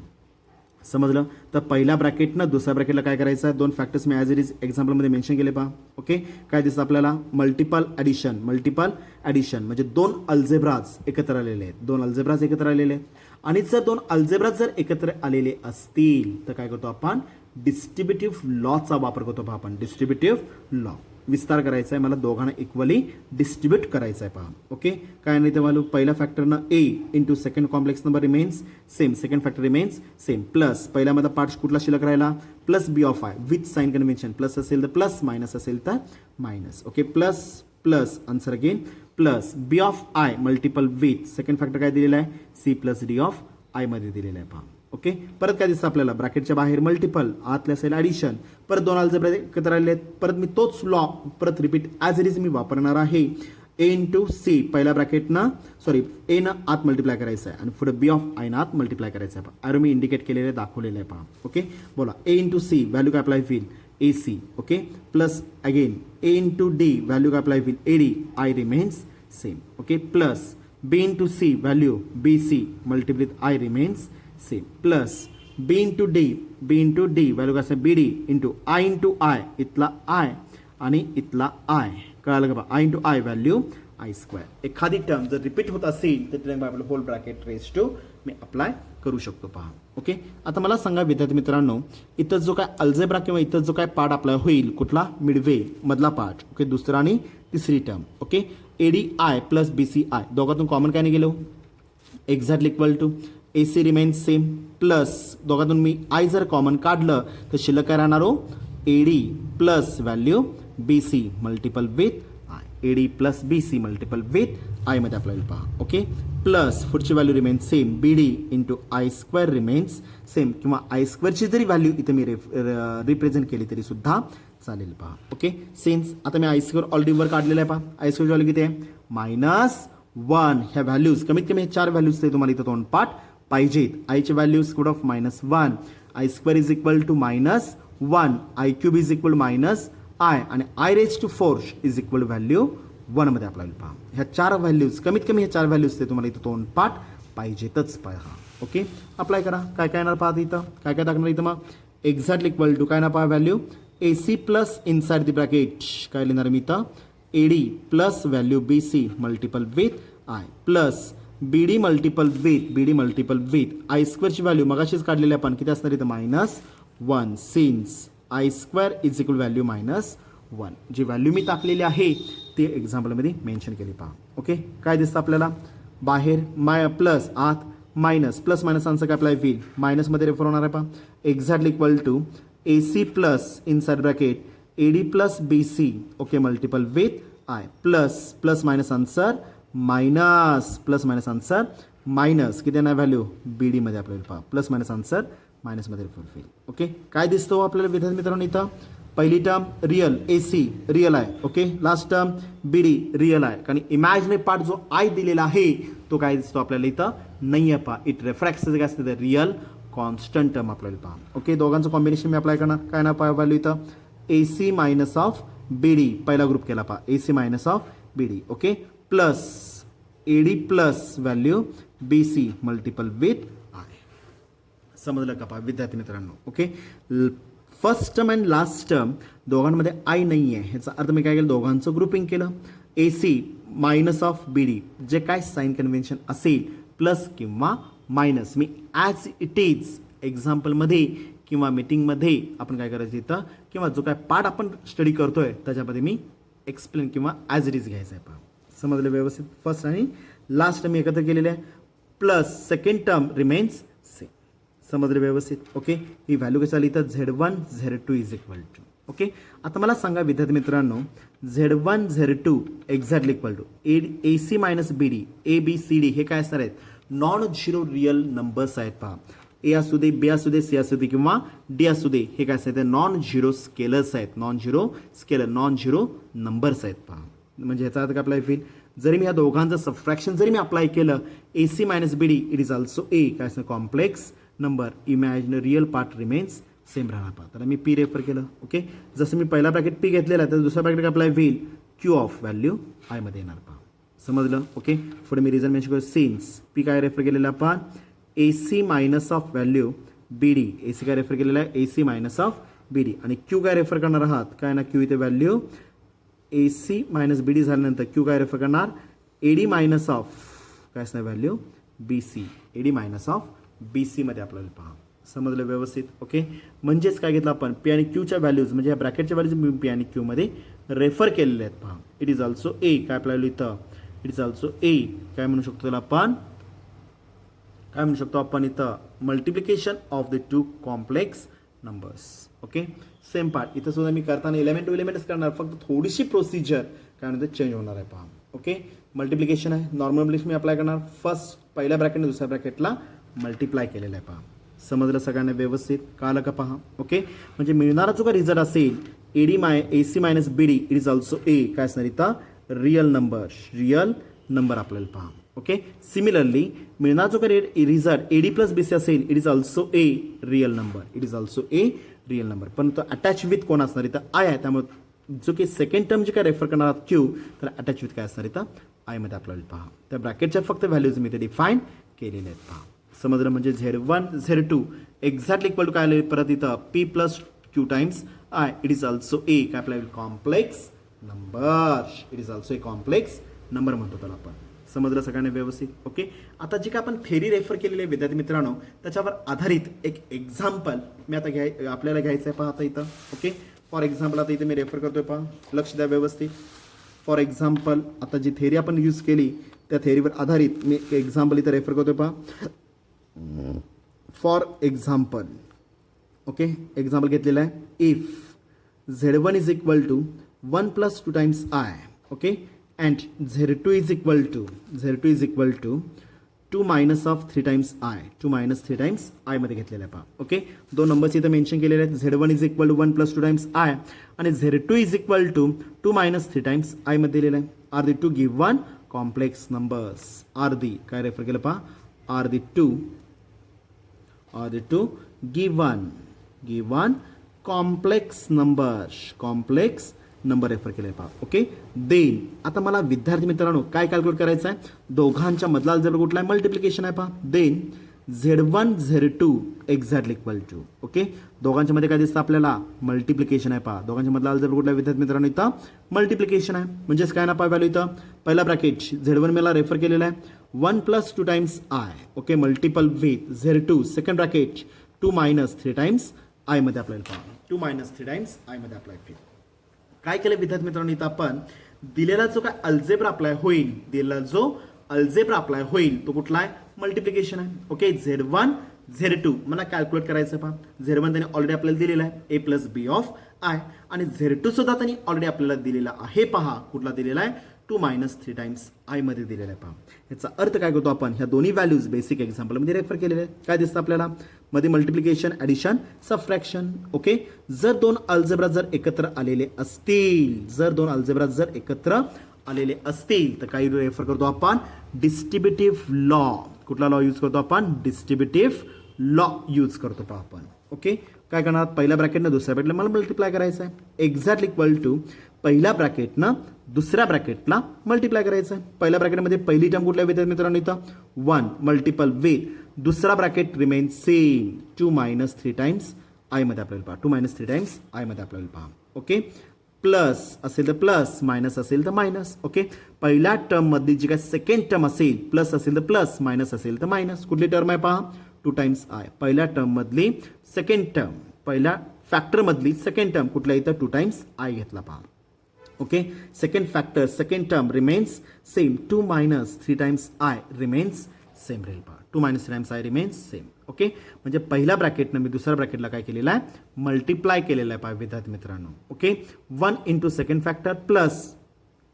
समजलं. तर पहिल्या ब्रॅकेटनं दुसऱ्या ब्रॅकेटला काय करायचं आहे, दोन फॅक्टर्स मी ॲज इट इज एक्झाम्पलमध्ये मेन्शन केले पहा. ओके, काय दिसतं आपल्याला, मल्टिपल ॲडिशन, मल्टिपल ॲडिशन म्हणजे दोन अल्जेब्राज एकत्र आलेले आहेत, दोन अल्जेब्राज एकत्र आलेले आहेत. आणि जर दोन अल्जेब्राज जर एकत्र आलेले असतील तर काय करतो आपण, डिस्ट्रीब्युटिव्ह लॉचा वापर करतो पहा आपण, डिस्ट्रीब्युटिव्ह लॉ. विस्तार करायचा आहे मला, दोघांना इक्वली डिस्ट्रीब्यूट करायचं आहे पहा. ओके, काय नाही ते व्हॅल्यू, पहिल्या फॅक्टरनं A into second complex number remains same, second factor remains same, plus पहिल्यामध्ये पार्ट कुठला शिल्लक राहिला, plus B of I with sign convention, plus असेल तर प्लस, मायनस असेल तर minus. Okay, plus plus answer again plus, B of I multiple with second factor काय दिलेला आहे, सी प्लस डी ऑफ आयमध्ये दिलेला आहे पहा. ओके, परत काय दिसतं आपल्याला, ब्रॅकेटच्या बाहेर मल्टिपल, आतल्या साईड ॲडिशन, परत दोन अल्जेब्रा एकत्र आलेले आहेत. परत मी तोच लॉ परत repeat as it is me वापरणार आहे. ए इंटू सी पहिल्या ब्रॅकेटनं, सॉरी एनं आत मल्टिप्लाय करायचं आहे आणि पुढे बी ऑफ आयनं आत मल्टिप्लाय करायचं आहे पहा. अरे मी इंडिकेट केलेलं आहे, दाखवलेलं आहे पहा. ओके, बोला, ए इंटू सी व्हॅल्यू काय अप्लाय होईल, A C. Okay, plus again A into D value काय अप्लाय होईल, A D, I remains same. Okay, plus B into C value B C multiple with I remains same, plus B into D value काय असेल, B D into I, इथला I आणि इथला I, कळालं का, I into I value I square. एखादी term जर repeat होत असेल तर तिथे आपलं होल ब्रॅकेट रेस टू मी अप्लाय करू शकतो पहा. ओके, आता मला सांगा विद्यार्थी मित्रांनो, इथं जो काय अल्जेब्रा किंवा इथं जो काय पार्ट अप्लाय होईल, कुठला, मिडवे मधला पार्ट. ओके, दुसरा आणि तिसरी term. Okay, AD I plus B C I, दोघातून कॉमन काय नाही गेलो, exactly equal to A C remains same, plus दोघातून मी आय जर कॉमन काढलं तर शिल्लक काय राहणार हो, A D plus value B C multiple with I, A D plus B C multiple with आयमध्ये आपल्याला पहा. ओके, प्लस पुढची value remains same, B D into I square remains same, किंवा आय स्क्वेअरची जरी व्हॅल्यू इथे मी रिप्रेझेंट केली तरी सुद्धा चालेल पहा. ओके, सिन्स आता मी आय स्क्वेअर ऑलरेडी वर काढलेला आहे पहा. आय स्क्वेअरची व्हॅल्यू किती आहे, -1. ह्या व्हॅल्यूज कमीत कमी हे 4 व्हॅल्यूज ते तुम्हाला इथं तोंडपाठ पाहिजेत. आयचे values square of -1, I square is equal to -1, I cube is equal minus I आणि I raise to 4 is equal value 1 मध्ये आपल्याला पहा. ह्या 4 व्हॅल्यूज कमीत कमी हे 4 व्हॅल्यूज ते तुम्हाला इथं तोंडपाठ पाहिजेतच पहा. ओके, अप्लाय करा. काय काय येणार पहा इथं, काय काय दाखवणार इथं, मग एक्झॅक्टली इक्वल टू काय ना पहा value A C plus inside the bracket काय लिहिणार मी इथं, A D plus value B C multiple with I plus B D multiple with I स्क्वेअरची व्हॅल्यू मगाशीच काढलेली आपण किती असणार इथं, -1. Since I square is equal value -1. जी व्हॅल्यू मी टाकलेली आहे ती एक्झाम्पलमध्ये मेन्शन केली पहा. ओके, काय दिसतं आपल्याला बाहेर प्लस आत मायनस, प्लस मायनस आन्सर काय अप्लाय होईल मायनसमध्ये रेफर होणार आहे पहा. Exactly equal to AC plus inside bracket AD plus BC okay multiple with I plus minus answer minus, plus minus answer minus किती येणार व्हॅल्यू BD मध्ये आपल्याला पहा प्लस मायनस आन्सर मायनसमध्ये रेफर होईल. ओके, काय दिसतो आपल्याला विद्यार्थी मित्रांनो इथं पहिली टर्म रिअल AC रिअल आहे. Okay, last term BD real आहे. कारण इमॅजिनरी पार्ट जो आय दिलेला आहे तो काय दिसतो आपल्याला इथं नाही आहे पहा. इट रेफ्रॅक्ट्स काय असते तर रिअल कॉन्स्टंट टर्म आपल्याला पहा. ओके, दोघांचं कॉम्बिनेशन मी अप्लाय करणार काय ना पहा व्हॅल्यू इथं AC मायनस ऑफ BD पहिला ग्रुप केला पहा AC minus of BD okay plus AD plus value BC multiple with I. समजलं का पहा विद्यार्थी मित्रांनो. Okay, first term and last term दोघांमध्ये आय नाही आहे ह्याचा अर्थ मी काय केलं दोघांचं ग्रुपिंग केलं. AC मायनस ऑफ BD जे काय साइन कन्व्हेन्शन असेल प्लस किंवा मायनस मी ॲज इट इज एक्झाम्पलमध्ये किंवा मीटिंगमध्ये आपण काय करायचं इथं किंवा जो काय पार्ट आपण स्टडी करतोय त्याच्यामध्ये मी एक्सप्लेन किंवा ॲज इट इज घ्यायचं आहे पहा. समजलं व्यवस्थित. फर्स्ट आणि लास्ट टर्म एकत्र केलेले आहे plus second term remains same. समजलं व्यवस्थित. ओके, ही व्हॅल्यू कशी आली तर Z1 Z2 is equal to. Okay, आता मला सांगा विद्यार्थी मित्रांनो Z1 Z2 exactly equal to AC minus BD ABCD हे काय असणार आहेत नॉन झिरो रिअल नंबर्स आहेत पहा. A असू दे B असू दे C असू दे किंवा D असू दे हे काय असतात नॉन झिरो स्केलर्स आहेत. Non zero scalar non zero numbers आहेत पहा. म्हणजे ह्याचा अर्थ काय अप्लाय होईल जरी मी ह्या दोघांचं सबट्रॅक्शन जरी मी अप्लाय केलं AC minus BD it is also A काय असतं complex number imaginary real part remains same राहणार पहा. तर मी P रेफर केलं. ओके, जसं मी पहिला ब्रॅकेट P घेतलेला आहे तर दुसरा ब्रॅकेट अप्लाय होईल Q ऑफ व्हॅल्यू आय मध्ये येणार पहा. समजलं. ओके, पुढे मी रिझन मेन्शन करू सिन्स P काय रेफर केलेला आपण AC minus of value BD AC काय रेफर केलेला आहे AC मायनस ऑफ BD आणि Q काय रेफर करणार आहात काय ना Q इथे व्हॅल्यू AC मायनस BD झाल्यानंतर Q काय रेफर करणार AD मायनस ऑफ काय असणार value BC AD minus of BC मध्ये आपल्याला पहा. समजलं व्यवस्थित. ओके, म्हणजेच काय घेतलं आपण P आणि Qच्या व्हॅल्यूज म्हणजे या ब्रॅकेटच्या व्हॅल्यूज मी P आणि Q मध्ये रेफर केलेले आहेत पहा. इट इज ऑल्सो A काय आपल्याला इथं इट इज ऑल्सो A काय म्हणू शकतो त्याला आपण काय म्हणू शकतो आपण इथं multiplication of the two complex numbers. Okay, same part इथं सुद्धा मी करताना एलिमेंट टू एलिमेंटच करणार फक्त थोडीशी प्रोसिजर काय म्हणते चेंज होणार आहे पहा. ओके, मल्टिप्लिकेशन आहे नॉर्मल मी अप्लाय करणार फर्स्ट पहिल्या ब्रॅकेटने दुसऱ्या ब्रॅकेटला मल्टिप्लाय केलेलं आहे पहा. समजलं सगळ्यांना व्यवस्थित कळलं का पहा. ओके, म्हणजे मिळणारा जो काय रिझल्ट असेल AC minus BD it is also A काय असणार इथं रिअल नंबर आपल्याला पहा. ओके, सिमिलरली मिळणार जो काही रिझल्ट AD प्लस BC असेल it is also A real number पण तो अटॅच विथ कोण असणार इथं आय आहे. त्यामुळे जो काही सेकंड टर्म जे काय रेफर करणार आहात Q तर अटॅच विथ काय असणार इथं आय मध्ये आपल्याला पहा. त्या ब्रॅकेटच्या फक्त व्हॅल्यूज मी इथे डिफाईन केलेले आहेत पहा. समजलं. म्हणजे Z1 Z2 exactly equal to काय आले परत इथं P plus Q times I it is also A काय आपल्याला complex number it is also a complex number म्हणतो त्याला आपण. समजलं सगळ्यांना व्यवस्थित. ओके, आता जे काय आपण थेरी रेफर केलेले आहे विद्यार्थी मित्रांनो त्याच्यावर आधारित एक एक्झाम्पल मी आता आपल्याला घ्यायचं आहे पहा आता इथं. ओके, फॉर एक्झाम्पल आता इथे मी रेफर करतोय पहा लक्ष द्या व्यवस्थित. फॉर एक्झाम्पल आता जी थेरी आपण यूज केली त्या थेरीवर आधारित मी एक्झाम्पल इथं रेफर करतोय पहा. फॉर एक्झाम्पल ओके एक्झाम्पल घेतलेलं आहे if Z1 is equal to 1 plus 2 times I okay and Z2 is equal to 2 minus of 3 times I 2 minus 3 times I मध्ये घेतलेलं आहे पहा. ओके, दोन नंबर्स इथं मेन्शन केलेले आहेत. Z1 is equal to 1 plus 2 times I आणि Z2 is equal to 2 minus 3 times I मध्ये दिलेलं आहे. Are the two given complex numbers are the काय रेफर केलं पहा are the two given complex number refer केले पहा. ओके, देन आता मला विद्यार्थी मित्रांनो काय कॅल्क्युलेट करायचं आहे दोघांच्या मधला अल्जेब्रा कुठला आहे मल्टिप्लिकेशन आहे पहा. Then Z1 Z2 exactly equal to okay दोघांच्या मध्ये काय दिसतं आपल्याला मल्टिप्लिकेशन आहे पहा. दोघांच्या मधला अल्जेब्रा कुठला आहे विद्यार्थी मित्रांनो इथं मल्टिप्लिकेशन आहे. म्हणजेच काय ना पहा व्हॅल्यू इथं पहिला ब्रॅकेट Z1 मला रेफर केलेला आहे 1 plus 2 times I okay multiple with Z2 second bracket 2 minus 3 times I मध्ये आपल्याला पहा. 2 मायनस 3 टाइम्स आयमध्ये अप्लाय केलं. काय केलं विद्यार्थी मित्रांनो, इथं आपण दिलेला जो काय अल्जेब्रा अप्लाय होईल, दिलेला जो अल्जेब्रा अप्लाय होईल तो कुठला आहे, मल्टिप्लिकेशन आहे. ओके, Z1 Z2 मला कॅल्क्युलेट करायचं पहा. Z1 त्यांनी ऑलरेडी आपल्याला दिलेला आहे a plus B of I, आणि Z2 सुद्धा त्यांनी ऑलरेडी आपल्याला दिलेला आहे. पहा कुठला दिलेला आहे, 2 मायनस 3 टाइम्स आय मध्ये दिलेला आहे. पहा याचा अर्थ काय करतो आपण, ह्या दोन्ही व्हॅल्यूज बेसिक एक्झाम्पलमध्ये रेफर केलेले आहेत. काय दिसतं आपल्याला मध्ये, मल्टिप्लिकेशन, ॲडिशन, सबट्रॅक्शन. ओके, जर दोन अल्जेब्रा जर एकत्र आलेले असतील, जर दोन अल्जेब्रा जर एकत्र आलेले असतील तर काही रेफर करतो आपण डिस्ट्रीब्युटिव्ह लॉ. कुठला लॉ यूज करतो आपण, डिस्ट्रीब्युटिव्ह लॉ यूज करतो पहा आपण. ओके, काय करणार, पहिल्या ब्रॅकेटनं दुसऱ्या ब्रॅकेटला मला मल्टिप्लाय करायचं आहे. एक्झॅक्टली इक्वल टू पहिल्या ब्रॅकेटनं दुसऱ्या ब्रॅकेटला मल्टिप्लाय करायचं आहे. पहिल्या ब्रॅकेटमध्ये पहिली टर्म कुठल्या विद्यार्थी मित्रांनो, इथं 1 मल्टिपल विथ दुसरा bracket remain same 2 minus 3 times आयमध्ये आपल्याला पहा. 2 मायनस 3 टाइम्स आयमध्ये आपल्याला पहा. ओके, प्लस असेल तर प्लस, मायनस असेल तर मायनस. ओके, पहिल्या टर्ममधली जी काय सेकंड टर्म असेल, प्लस असेल तर प्लस, मायनस असेल तर मायनस. कुठली टर्म आहे पहा, 2 टाइम्स आय. पहिल्या टर्ममधली सेकंड टर्म, पहिल्या फॅक्टरमधली सेकंड टर्म कुठल्या, इथं 2 टाइम्स आय घेतला पहा. Okay, second factor second term remains same, 2 minus 3 times I remains same राहील पहा. 2 minus 3 times I remains same. Okay, म्हणजे पहिल्या ब्रॅकेटनं मी दुसऱ्या ब्रॅकेटला काय केलेलं आहे, मल्टिप्लाय केलेलं आहे पहा विद्यार्थी मित्रांनो. Okay, 1 into second factor plus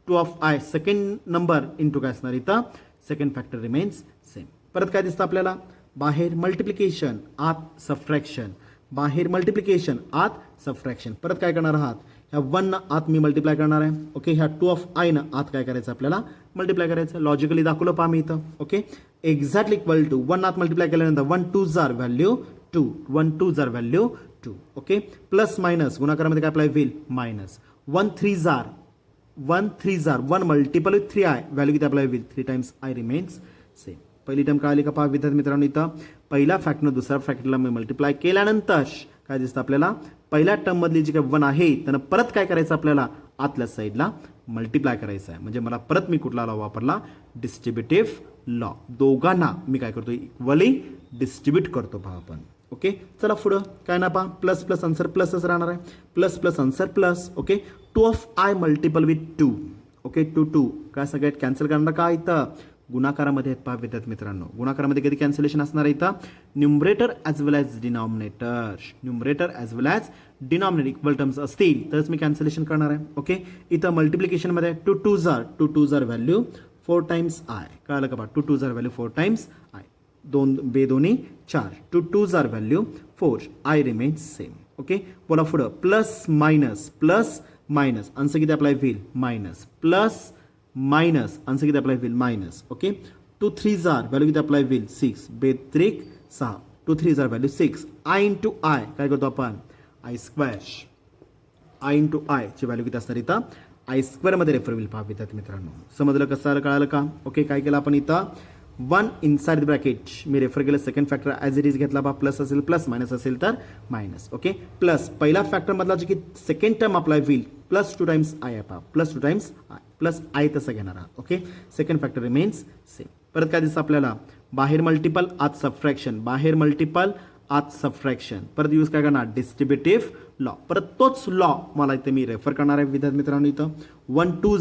2 of I second number into काय असणार इथं, सेकंड फॅक्टर रिमेन्स सेम. परत काय दिसतं आपल्याला, बाहेर मल्टिप्लिकेशन आत सबट्रॅक्शन, बाहेर मल्टिप्लिकेशन आत सबट्रॅक्शन. परत काय करणार आहात, ह्या 1 आत मी मल्टिप्लाय करणार आहे. ओके, ह्या 2 ऑफ आय ना आत काय करायचं आपल्याला, मल्टिप्लाय करायचं. लॉजिकली दाखवलं पहा मी इथं. ओके, एक्झॅक्टली इक्वल टू 1 आत मल्टिप्लाय केल्यानंतर 1 2 जार व्हॅल्यू 2, 1 2 जार व्हॅल्यू 2. ओके, प्लस मायनस गुणाकारामध्ये काय अप्लाय होईल, minus. 1 3 jar 1 multiple with 3 I value किती अप्लाय होईल, 3 टाइम्स आय रिमेन्स सेम. पहिली टर्म काय आली का पहा विद्यार्थी मित्रांनो, इथं पहिल्या फॅक्टरनं दुसऱ्या फॅक्टरला मी मल्टिप्लाय केल्यानंतर काय दिसतं आपल्याला, पहिल्या टर्ममधली जी काही 1 आहे त्यांना परत काय करायचं आपल्याला, आतल्या साईडला मल्टिप्लाय करायचं आहे. म्हणजे मला परत मी कुठला लॉ वापरला, डिस्ट्रीब्युटिव्ह लॉ. दोघांना मी काय करतो, इक्वली डिस्ट्रीब्यूट करतो पहा आपण. ओके, चला पुढं काय ना पहा, प्लस प्लस आन्सर प्लसच राहणार आहे. Plus plus answer plus. Okay, 2 of I multiple with 2. Okay, 2 2 काय सगळ्यात कॅन्सल करणार का, इथं गुणाकारामध्ये आहेत पहा विद्यार्थी मित्रांनो. गुणाकारामध्ये कधी कॅन्सलेशन असणार आहे इथं, न्यूमरेटर ॲज वेल ॲज डिनॉमिनेटर. न्यूमरेटर ॲज वेल ॲज डिनॉमिनेटर इक्वल टर्म्स असतील तरच मी कॅन्सलेशन करणार आहे. ओके, इथं मल्टिप्लिकेशनमध्ये 2 2 जार व्हॅल्यू 4 टाइम्स आय. कळलं का पहा, 2 2 जार व्हॅल्यू 4 टाइम्स आय. 2 बे दोन्ही 4, 2 2 जार value 4, I remains same. Okay, बोला पुढं, प्लस मायनस आन्सर किती अप्लाय होईल, मायनस. प्लस मायनस आन्सर किती अप्लाय होईल, मायनस. ओके, 2 3 जार व्हॅल्यू किती अप्लाय होईल, 6. बेत्रिक 6, 2 3 जार व्हॅल्यू 6. आय इंटू आय काय करतो आपण, I square. I into I ची व्हॅल्यू किती असणार इथं, आय स्क्वेअरमध्ये रेफर होईल पहा विद्यार्थी मित्रांनो. समजलं कसं, कळालं का. ओके, काय केलं आपण इथं, 1 इनसाइड द ब्रॅकेट मी रेफर केलं, second factor as it is घेतला पहा. प्लस असेल प्लस, मायनस असेल तर मायनस. ओके, प्लस पहिला फॅक्टरमधला जे की सेकंड टर्म अप्लाय होईल, प्लस 2 टाइम्स आय आहे पहा, plus 2 times I, plus I तसं घेणार आहात. Okay, second factor remains same. परत काय दिसतं आपल्याला, बाहेर मल्टिपल आत सबट्रॅक्शन, बाहेर मल्टिपल आत सबट्रॅक्शन. परत यूज काय करणार, डिस्ट्रीब्युटिव्ह लॉ. परत तोच लॉ मला इथे मी रेफर करणार आहे विद्यार्थी मित्रांनो. इथं 1 2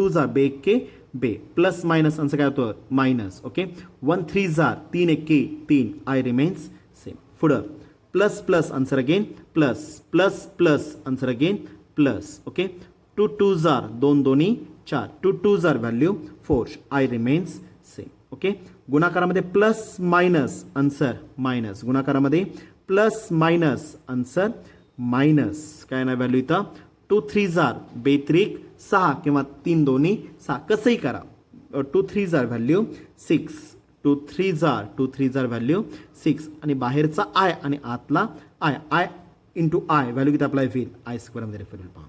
जार बे के बे, प्लस मायनस आन्सर काय होतं, मायनस. ओके, 1 3 जार 3 1 के 3, आय रिमेन्स सेम. पुढं plus plus answer again plus, plus plus answer again plus. Okay, 2 2 जार 2 दोन्ही 4, 2 2 जार value 4, I remains same. Okay, गुणाकारामध्ये प्लस मायनस आन्सर मायनस, गुणाकारामध्ये प्लस मायनस आन्सर मायनस. काय ना व्हॅल्यू इथं, 2 3 जार बेत्रिक 6 किंवा 3 दोन्ही 6, कसंही करा. 2 3 जार व्हॅल्यू 6, 2 3 जार व्हॅल्यू 6, आणि बाहेरचा आय आणि आतला I, I into I value किती अप्लाय होईल, आय स्क्वेअरमध्ये रेफर होईल पहा.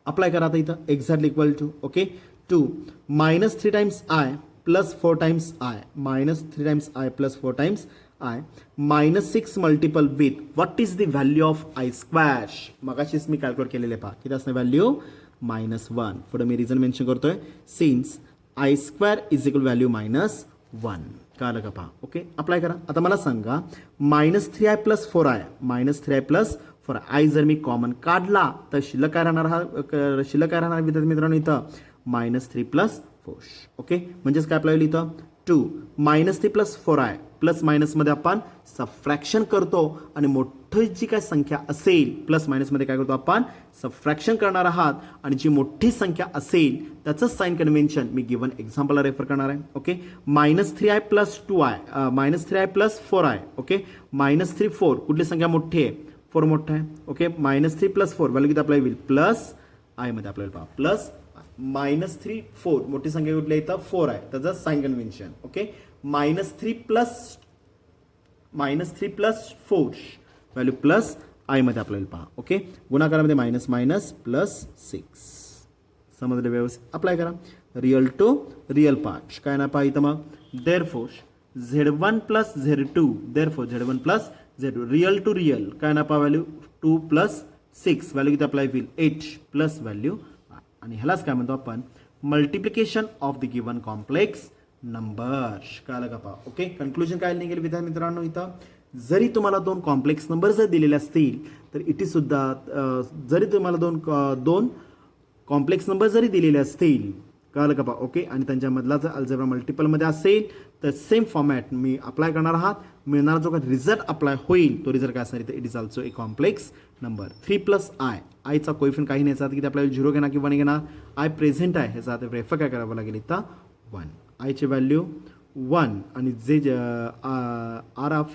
अप्लाय करा आता इथं, exactly equal to. Okay, 2 minus 3 times I plus 4 times I, minus 3 times I plus 4 times I, minus 6 multiple with what is the value of I square. मगाशीच मी कॅल्क्युलेट केलेले पहा, किती असणार व्हॅल्यू, -1. पुढे मी रिझन मेन्शन करतोय, since I square is equal value -1. कळलं का पहा. ओके अप्लाय करा. आता मला सांगा -3i + 4i -3i + 4i I जर मी कॉमन काढला तर शिल्लक काय राहणार विद्यार्थी मित्रांनो इथं -3 + 4. ओके म्हणजेच काय आपल्याला इथं 2 -3 + 4i प्लस मायनसमध्ये आपण सबफ्रॅक्शन करतो आणि मोठी जी काय संख्या असेल प्लस मायनसमध्ये काय करतो आपण सबफ्रॅक्शन करणार आहात आणि जी मोठी संख्या असेल त्याचं साइन कन्व्हेन्शन मी गिवन एक्झाम्पलला रेफर करणार आहे. Okay -3i + 2i -3i + 4i. Okay -3 4 कुठली संख्या मोठी आहे 4 मोठा आहे. ओके -3 + 4 व्हॅल्यू किती आपल्याला येईल प्लस आय मध्ये आपल्याला पहा प्लस -3 4 मोठी संख्या कुठली आहे इथं 4 आहे त्याचं sign convention. Okay -3 + 4 value plus I मध्ये आपल्याला पहा. ओके गुणाकारामध्ये -6 समजलं व्यवस्थित. अप्लाय करा. रिअल टू रिअल पार्ट काय ना पहा इथं मग therefore Z1 + Z2 therefore Z1 + Z2 real to real काय ना पहा व्हॅल्यू 2 + 6 व्हॅल्यू किती अप्लाय होईल 8 प्लस व्हॅल्यू आणि ह्यालाच काय म्हणतो आपण multiplication of the given complex number. कळलं का पहा. ओके कन्क्लुजन काय निघेल विद्यार्थी मित्रांनो इथं जरी तुम्हाला 2 कॉम्प्लेक्स नंबर जर दिलेले असतील तर इथे सुद्धा जरी तुम्हाला दोन कॉम्प्लेक्स नंबर जरी दिलेले असतील कळलं का पहा. ओके आणि त्यांच्यामधला जर अल्जेब्रा मल्टिपलमध्ये असेल तर सेम फॉर्मॅट मी अप्लाय करणार आहात. मिळणारा जो काही रिझल्ट अप्लाय होईल तो रिझल्ट काय असणार इथं it is also a complex number. 3 + i आयचा कोइफिशियंट काही नाही याचा की आपल्याला 0 घेणार किंवा 1 घेणार आय प्रेझेंट आहे ह्याचा आता रेफर काय करावं लागेल इथं 1 आयची व्हॅल्यू 1 आणि जे आर ऑफ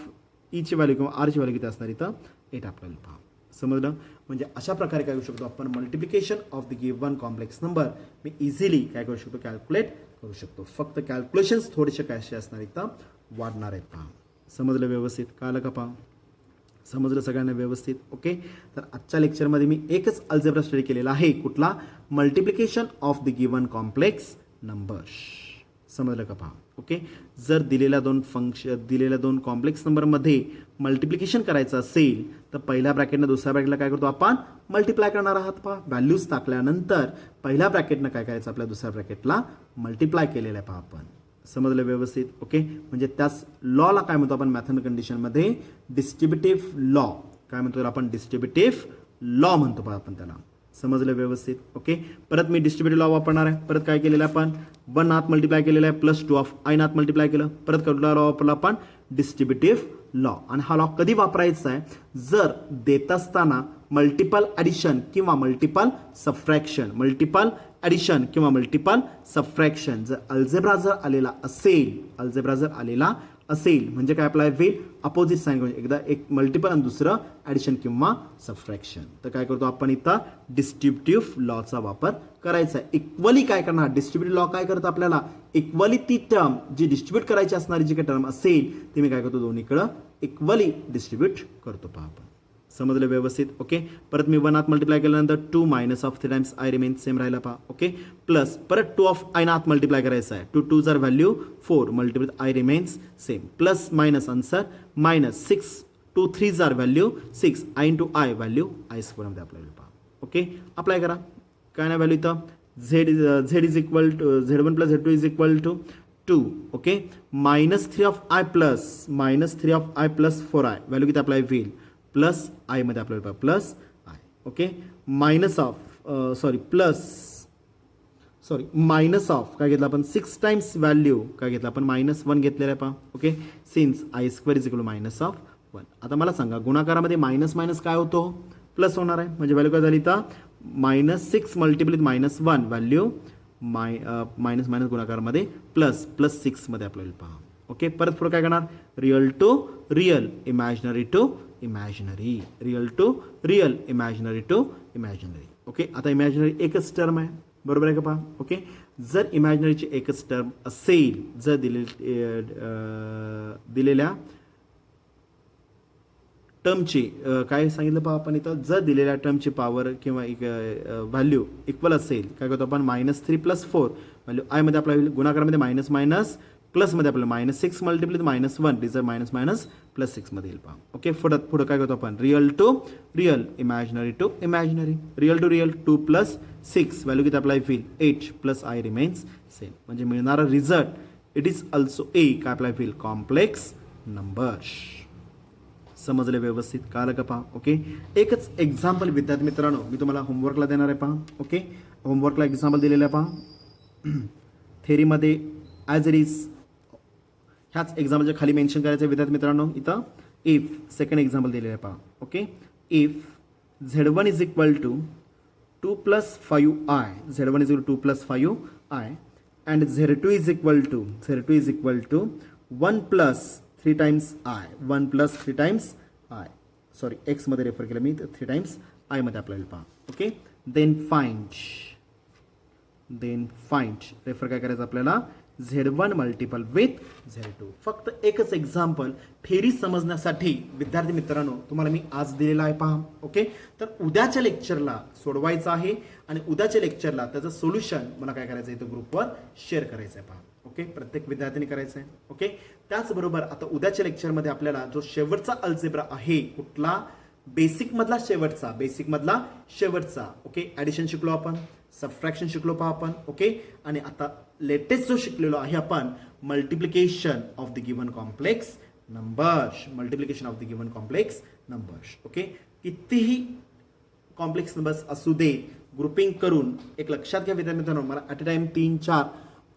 ईची व्हॅल्यू किंवा आरची व्हॅल्यू किती असणार इथं 8 आपल्याला पहा. समजलं. म्हणजे अशा प्रकारे काय करू शकतो आपण multiplication of the given complex number me easily काय करू शकतो कॅल्क्युलेट करू शकतो. फक्त कॅल्क्युलेशन्स थोडेसे काय असणार इथं वाढणार आहेत पहा. समजलं व्यवस्थित. कळलं का पहा. समजलं सगळ्यांना व्यवस्थित. ओके तर आजच्या लेक्चरमध्ये मी एकच अल्जेब्रा स्टडी केलेला आहे कुठला multiplication of the given complex number. समजलं का पहा. ओके जर दिलेल्या दोन कॉम्प्लेक्स नंबरमध्ये मल्टिप्लिकेशन करायचं असेल तर पहिल्या ब्रॅकेटनं दुसऱ्या ब्रॅकेटला काय करतो आपण मल्टिप्लाय करणार आहात पहा. व्हॅल्यूज टाकल्यानंतर पहिल्या ब्रॅकेटनं काय करायचं आपल्या दुसऱ्या ब्रॅकेटला मल्टिप्लाय केलेलं आहे पहा आपण. समजलं व्यवस्थित. ओके म्हणजे त्याच लॉला काय म्हणतो आपण मॅथमेटिकल कंडिशनमध्ये डिस्ट्रीब्युटिव्ह लॉ काय म्हणतो आपण डिस्ट्रीब्युटिव्ह लॉ म्हणतो पहा आपण त्याला. समजलं व्यवस्थित. ओके परत मी डिस्ट्रीब्युटिव्ह लॉ वापरणार आहे. परत काय केलेलं आहे आपण 1 आत मल्टिप्लाय केलेलं आहे प्लस 2 ऑफ आय नात मल्टिप्लाय केलं. परत कुठला लॉ वापरला आपण डिस्ट्रीब्युटिव्ह लॉ. आणि हा लॉ कधी वापरायचा आहे जर देत असताना मल्टिपल ॲडिशन किंवा मल्टिपल सबफ्रॅक्शन जर अल्जेब्रा जर आलेला असेल म्हणजे काय अप्लाय होईल अपोजिट साइन करून एकदा एक मल्टिपल आणि दुसरं ॲडिशन किंवा सबफ्रॅक्शन. तर काय करतो आपण इथं डिस्ट्रीब्युटिव्ह लॉचा वापर करायचा आहे. इक्वली काय करणार डिस्ट्रीब्युटिव्ह लॉ काय करतो आपल्याला इक्वली ती टर्म जी डिस्ट्रीब्यूट करायची असणारी जी काही टर्म असेल ती मी काय करतो दोन्हीकडं इक्वली डिस्ट्रीब्यूट करतो पहा आपण. समजलं व्यवस्थित. ओके परत मी 1 आत मल्टिप्लाय केल्यानंतर 2 - 3 टाइम्स आय रिमेन सेम राहिला पहा. ओके प्लस परत 2 ऑफ आय आत मल्टिप्लाय करायचं आहे 2 2 जर value 4 multiply I remains same plus minus answer -6 2 3 जर value 6 I into I value I स्क्वेअरमध्ये आपल्याला पहा. ओके अप्लाय करा. काय नाही व्हॅल्यू इथं Z is equal to Z1 + Z2 is equal to 2. Okay -3 of I plus -4i value किती apply होईल प्लस आय मध्ये आपल्याला plus I. Okay minus of काय घेतलं आपण 6 टाइम्स व्हॅल्यू काय घेतलं आपण -1 घेतलेलं आहे पहा. Okay since I square is equal to -1. आता मला सांगा गुणाकारामध्ये मायनस काय होतो प्लस होणार आहे म्हणजे व्हॅल्यू काय झाली तर -6 मल्टिप्ल -1 व्हॅल्यू मायनस गुणाकारामध्ये प्लस 6 मध्ये आपल्याला पहा. ओके परत पुढे काय करणार real to real imaginary to imaginary okay आता इमॅजिनरी एकच टर्म आहे बरोबर आहे का पहा. ओके जर इमॅजिनरीची एकच टर्म असेल जर दिलेल्या टर्मची काय सांगितलं पहा आपण इथं जर दिलेल्या टर्मची पॉवर किंवा व्हॅल्यू इक्वल असेल काय करतो आपण -3 + 4 व्हॅल्यू आय मध्ये आपला गुणाकारामध्ये मायनस प्लसमध्ये आपल्याला -6 मल्टिप्ल -1 डिझर्व -+6 मध्ये येईल पहा. ओके पुढं काय करतो आपण real to real imaginary to imaginary real to real 2 + 6 value किती अप्लाय होईल 8 प्लस आय रिमेन्स सेम म्हणजे मिळणारा result it is also a काय अप्लाय होईल कॉम्प्लेक्स नंबर्स. समजलं व्यवस्थित कालं का पहा. ओके, एकच एक्झाम्पल विद्यार्थी मित्रांनो मी तुम्हाला होमवर्कला देणार आहे पहा. ओके, होमवर्कला एक्झाम्पल दिलेलं आहे पहा. थेरीमध्ये ॲज इट इज ह्याच एक्झाम्पलच्या खाली मेन्शन करायचं आहे विद्यार्थी मित्रांनो. इथं इफ सेकंड एक्झाम्पल दिलेलं आहे पहा. Okay, if Z1 is equal to 2 + 5i, Z1 is equal to 2 + 5i and Z2 is equal to 1 + 3 times I, 1 + 3 times I, sorry x मध्ये रेफर केलं मी तर 3 times I मध्ये आपल्याला पहा. ओके, देन फाइंड रेफर काय करायचं आपल्याला Z1 मल्टिपल विथ Z2. फक्त एकच एक्झाम्पल थेरी समजण्यासाठी विद्यार्थी मित्रांनो तुम्हाला मी आज दिलेला आहे पहा. ओके, तर उद्याच्या लेक्चरला सोडवायचं आहे आणि उद्याच्या लेक्चरला त्याचं सोल्युशन मला काय करायचं आहे तो ग्रुपवर शेअर करायचं आहे पहा. ओके, प्रत्येक विद्यार्थ्यांनी करायचं आहे. ओके, त्याचबरोबर आता उद्याच्या लेक्चरमध्ये आपल्याला जो शेवटचा अल्जेब्रा आहे कुठला बेसिक मधला शेवटचा ओके, ॲडिशन शिकलो आपण, सबट्रॅक्शन शिकलो पहा आपण. ओके, आणि आता लेटेस्ट जो शिकलेलो आहे आपण multiplication of the given complex numbers. Okay, कितीही कॉम्प्लेक्स नंबर्स असू दे ग्रुपिंग करून एक लक्षात घ्या विद्यार्थी मित्रांनो मला ॲट अ टाइम 3-4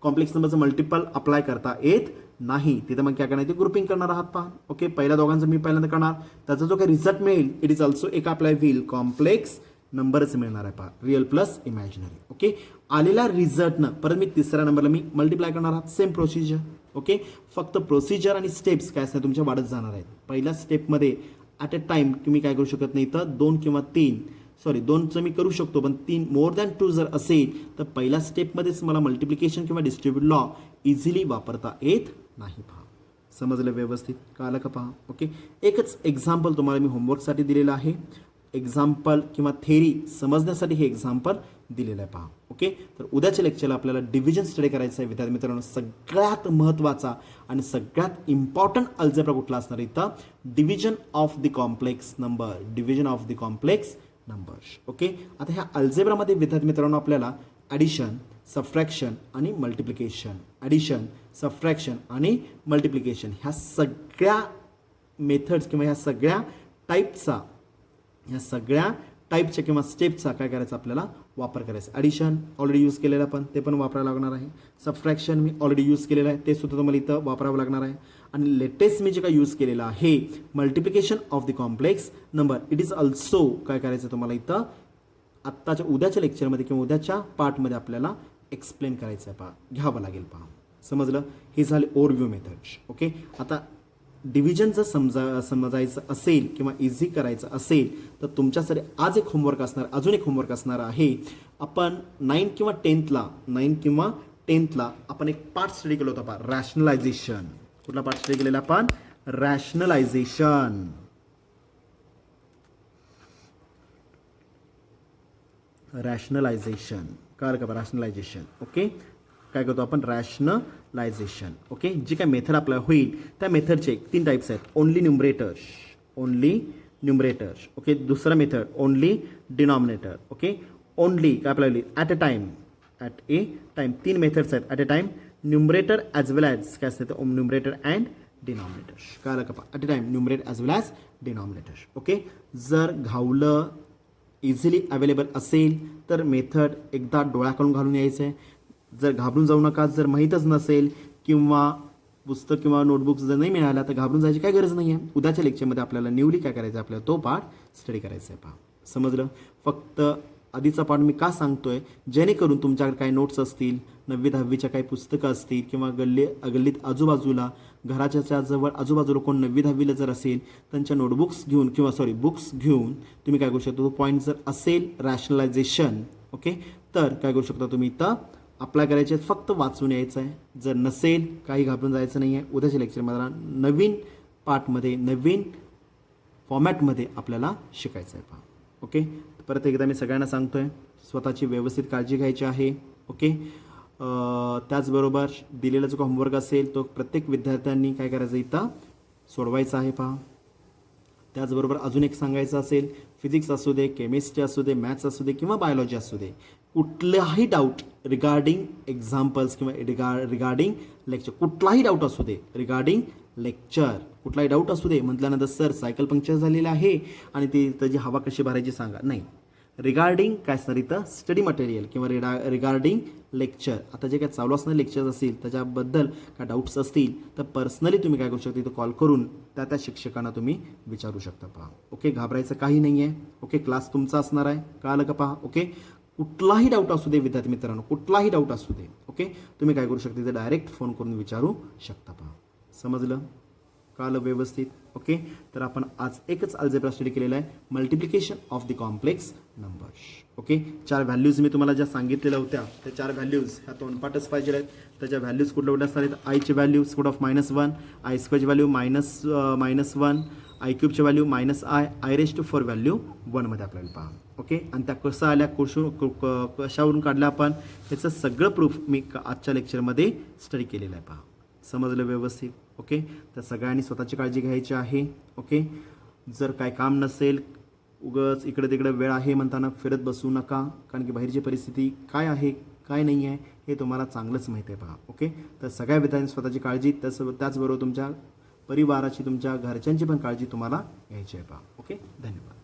कॉम्प्लेक्स नंबरचं मल्टिपल अप्लाय करता येत नाही. तिथं मग काय करणार ते ग्रुपिंग करणार आहात पहा. ओके, पहिल्या दोघांचं मी पहिल्यांदा करणार, त्याचा जो काही रिझल्ट मिळेल इट इज ऑल्सो एक अप्लाय होईल कॉम्प्लेक्स नंबरच मिळणार आहे पहा, रिअल प्लस इमॅजिनरी. ओके, आलेल्या रिझल्टनं परत मी तिसऱ्या नंबरला मी मल्टिप्लाय करणार आहात, सेम प्रोसिजर. ओके, फक्त प्रोसिजर आणि स्टेप्स काय असणार तुमच्या वाढत जाणार आहेत. पहिल्या स्टेपमध्ये ॲट अ टाइम तुम्ही काय करू शकत नाही तर 2 किंवा 3 सॉरी 2चं मी करू शकतो पण 3 मोर दॅन 2 जर असेल तर पहिल्या स्टेपमध्येच मला मल्टिप्लिकेशन किंवा डिस्ट्रीब्यूट लॉ इझिली वापरता येत नाही पहा. समजलं व्यवस्थित कालं का पहा. ओके, एकच एक्झाम्पल तुम्हाला मी होमवर्कसाठी दिलेलं आहे. एक्झाम्पल किंवा थेरी समजण्यासाठी हे एक्झाम्पल दिलेलं आहे पहा. ओके, तर उद्याच्या लेक्चरला आपल्याला डिव्हिजन स्टडी करायचं आहे विद्यार्थी मित्रांनो. सगळ्यात महत्त्वाचा आणि सगळ्यात इम्पॉर्टंट अल्जेब्रा कुठला असणार इथं division of the complex numbers. Okay, आता ह्या अल्जेब्रामध्ये विद्यार्थी मित्रांनो आपल्याला ॲडिशन, सबट्रॅक्शन आणि मल्टिप्लिकेशन ह्या सगळ्या मेथड्स किंवा ह्या सगळ्या टाईपच्या किंवा स्टेपचा काय करायचं आपल्याला वापर करायचा. ॲडिशन ऑलरेडी यूज केलेलं पण ते पण वापरायला लागणार आहे. सबट्रॅक्शन मी ऑलरेडी यूज केलेलं आहे ते सुद्धा तुम्हाला इथं वापरावं लागणार आहे. आणि लेटेस्ट मी जे काय यूज केलेलं आहे multiplication of the complex number it is also काय करायचं तुम्हाला इथं आत्ताच्या उद्याच्या लेक्चरमध्ये किंवा उद्याच्या पार्टमध्ये आपल्याला एक्सप्लेन करायचं आहे पहा, घ्यावं लागेल पहा. समजलं, हे झाले ओव्हरव्ह्यू मेथड्स. ओके, आता डिव्हिजनचं समजायचं असेल किंवा इझी करायचं असेल तर तुमच्यासाठी आज अजून एक होमवर्क असणार आहे. आपण 9 किंवा 10ला आपण एक पार्ट स्टडी केला होता पहा, रॅशनलायझेशन. कुठला पार्ट स्टडी केलेला आपण रॅशनलायझेशन. रॅशनलायझेशन. ओके, काय करतो आपण रॅशनलायझेशन. ओके, जी काय मेथड आपल्याला होईल त्या मेथडचे 3 टाईप्स आहेत. Only numerators. ओके, दुसरा method only denominator. Okay, only काय आपल्याला ॲट ए टाइम 3 मेथड्स आहेत at a time. Numerator as well as काय असते तर न्यूमरेटर अँड डिनॉमिनेटर्स. काय का at a time numerator as well as denominators. Okay, जर घावलं इझिली अवेलेबल असेल तर मेथड एकदा डोळ्याकडून घालून यायचं आहे. जर घाबरून जाऊ नका, जर माहीतच नसेल किंवा पुस्तक किंवा नोटबुक्स जर नाही मिळाला तर घाबरून जायची काही गरज नाही आहे. उद्याच्या लेक्चरमध्ये आपल्याला न्यूली काय करायचं आहे आपल्याला तो पार्ट स्टडी करायचा आहे पहा. समजलं, फक्त आधीचा पार्ट मी का सांगतोय जेणेकरून तुमच्याकडे काही नोट्स असतील, 9वी-10वीच्या काही पुस्तकं असतील किंवा गल्लीत आजूबाजूला घराच्या जवळ आजूबाजूला कोण 9वी-10वीला जर असेल त्यांच्या बुक्स घेऊन तुम्ही काय करू शकता तो पॉईंट जर असेल रॅशनलायझेशन ओके तर काय करू शकता तुम्ही इथं अप्लाय करायचे, फक्त वाचून यायचं आहे. जर नसेल काही घाबरून जायचं नाही आहे. उद्याच्या लेक्चरमध्ये नवीन पार्टमध्ये नवीन फॉर्मॅटमध्ये आपल्याला शिकायचं आहे पहा. ओके, परत एकदा मी सगळ्यांना सांगतोय स्वतःची व्यवस्थित काळजी घ्यायची आहे. ओके, त्याचबरोबर दिलेला जो होमवर्क असेल तो प्रत्येक विद्यार्थ्यांनी काय करायचं इथं सोडवायचा आहे पहा. त्याचबरोबर अजून एक सांगायचं असेल, फिजिक्स असू दे, केमिस्ट्री असू दे, मॅथ्स असू दे किंवा बायोलॉजी असू दे, कुठलाही डाऊट रिगार्डिंग एक्झाम्पल्स किंवा रिगार्डिंग लेक्चर, कुठलाही डाऊट असू दे रिगार्डिंग लेक्चर, कुठलाही डाऊट असू दे म्हटल्यानंतर सर सायकल पंक्चर झालेलं आहे आणि ती त्याची हवा कशी भरायची सांगा, नाही. रिगार्डिंग काय असणार इथं स्टडी मटेरियल किंवा रिगार्डिंग लेक्चर, आता जे काय चालू असणारे लेक्चर्स असतील त्याच्याबद्दल काय डाऊट्स असतील तर पर्सनली तुम्ही काय करू शकता, इथं कॉल करून त्या शिक्षकांना तुम्ही विचारू शकता. पहा ओके, घाबरायचं काही नाही आहे. ओके, क्लास तुमचा असणार आहे, कळालं का? पहा ओके, कुठलाही डाऊट असू दे विद्यार्थी मित्रांनो, कुठलाही डाऊट असू दे, ओके, तुम्ही काय करू शकता, इथे डायरेक्ट फोन करून विचारू शकता. पहा समजलं, कळालं व्यवस्थित? ओके, तर आपण आज एकच अल्जेब्रा स्टडी केलेला आहे, multiplication of the complex numbers. Okay, 4 values मी तुम्हाला ज्या सांगितलेल्या होत्या त्या 4 व्हॅल्यूज ह्या तोंडपाठच पाहिजे आहेत. त्याच्या व्हॅल्यूज कुठल्या कुठल्या असणार आहेत, आयची व्हॅल्यू स्क्वेअर ऑफ -1, आय स्क्वेअरची व्हॅल्यू -1, आय क्यूबची व्हॅल्यू -i, व्हॅल्यू 1 मध्ये आपल्याला पहा. ओके, आणि त्या कसं आल्या, कशावरून काढल्या आपण, ह्याचं सगळं प्रूफ मी आजच्या लेक्चरमध्ये स्टडी केलेलं आहे. पहा समजलं व्यवस्थित? ओके, तर सगळ्यांनी स्वतःची काळजी घ्यायची आहे. ओके, जर काय काम नसेल, उगाच इकडे तिकडे वेळ आहे म्हणताना फिरत बसू नका, कारण की बाहेरची परिस्थिती काय आहे काय नाही आहे हे तुम्हाला चांगलंच माहिती आहे. पहा ओके, तर सगळ्या विद्यार्थ्यांनी स्वतःची काळजी, त्याचबरोबर तुमच्या परिवाराची, तुमच्या घरच्यांची पण काळजी तुम्हाला घ्यायची आहे. पहा ओके, धन्यवाद.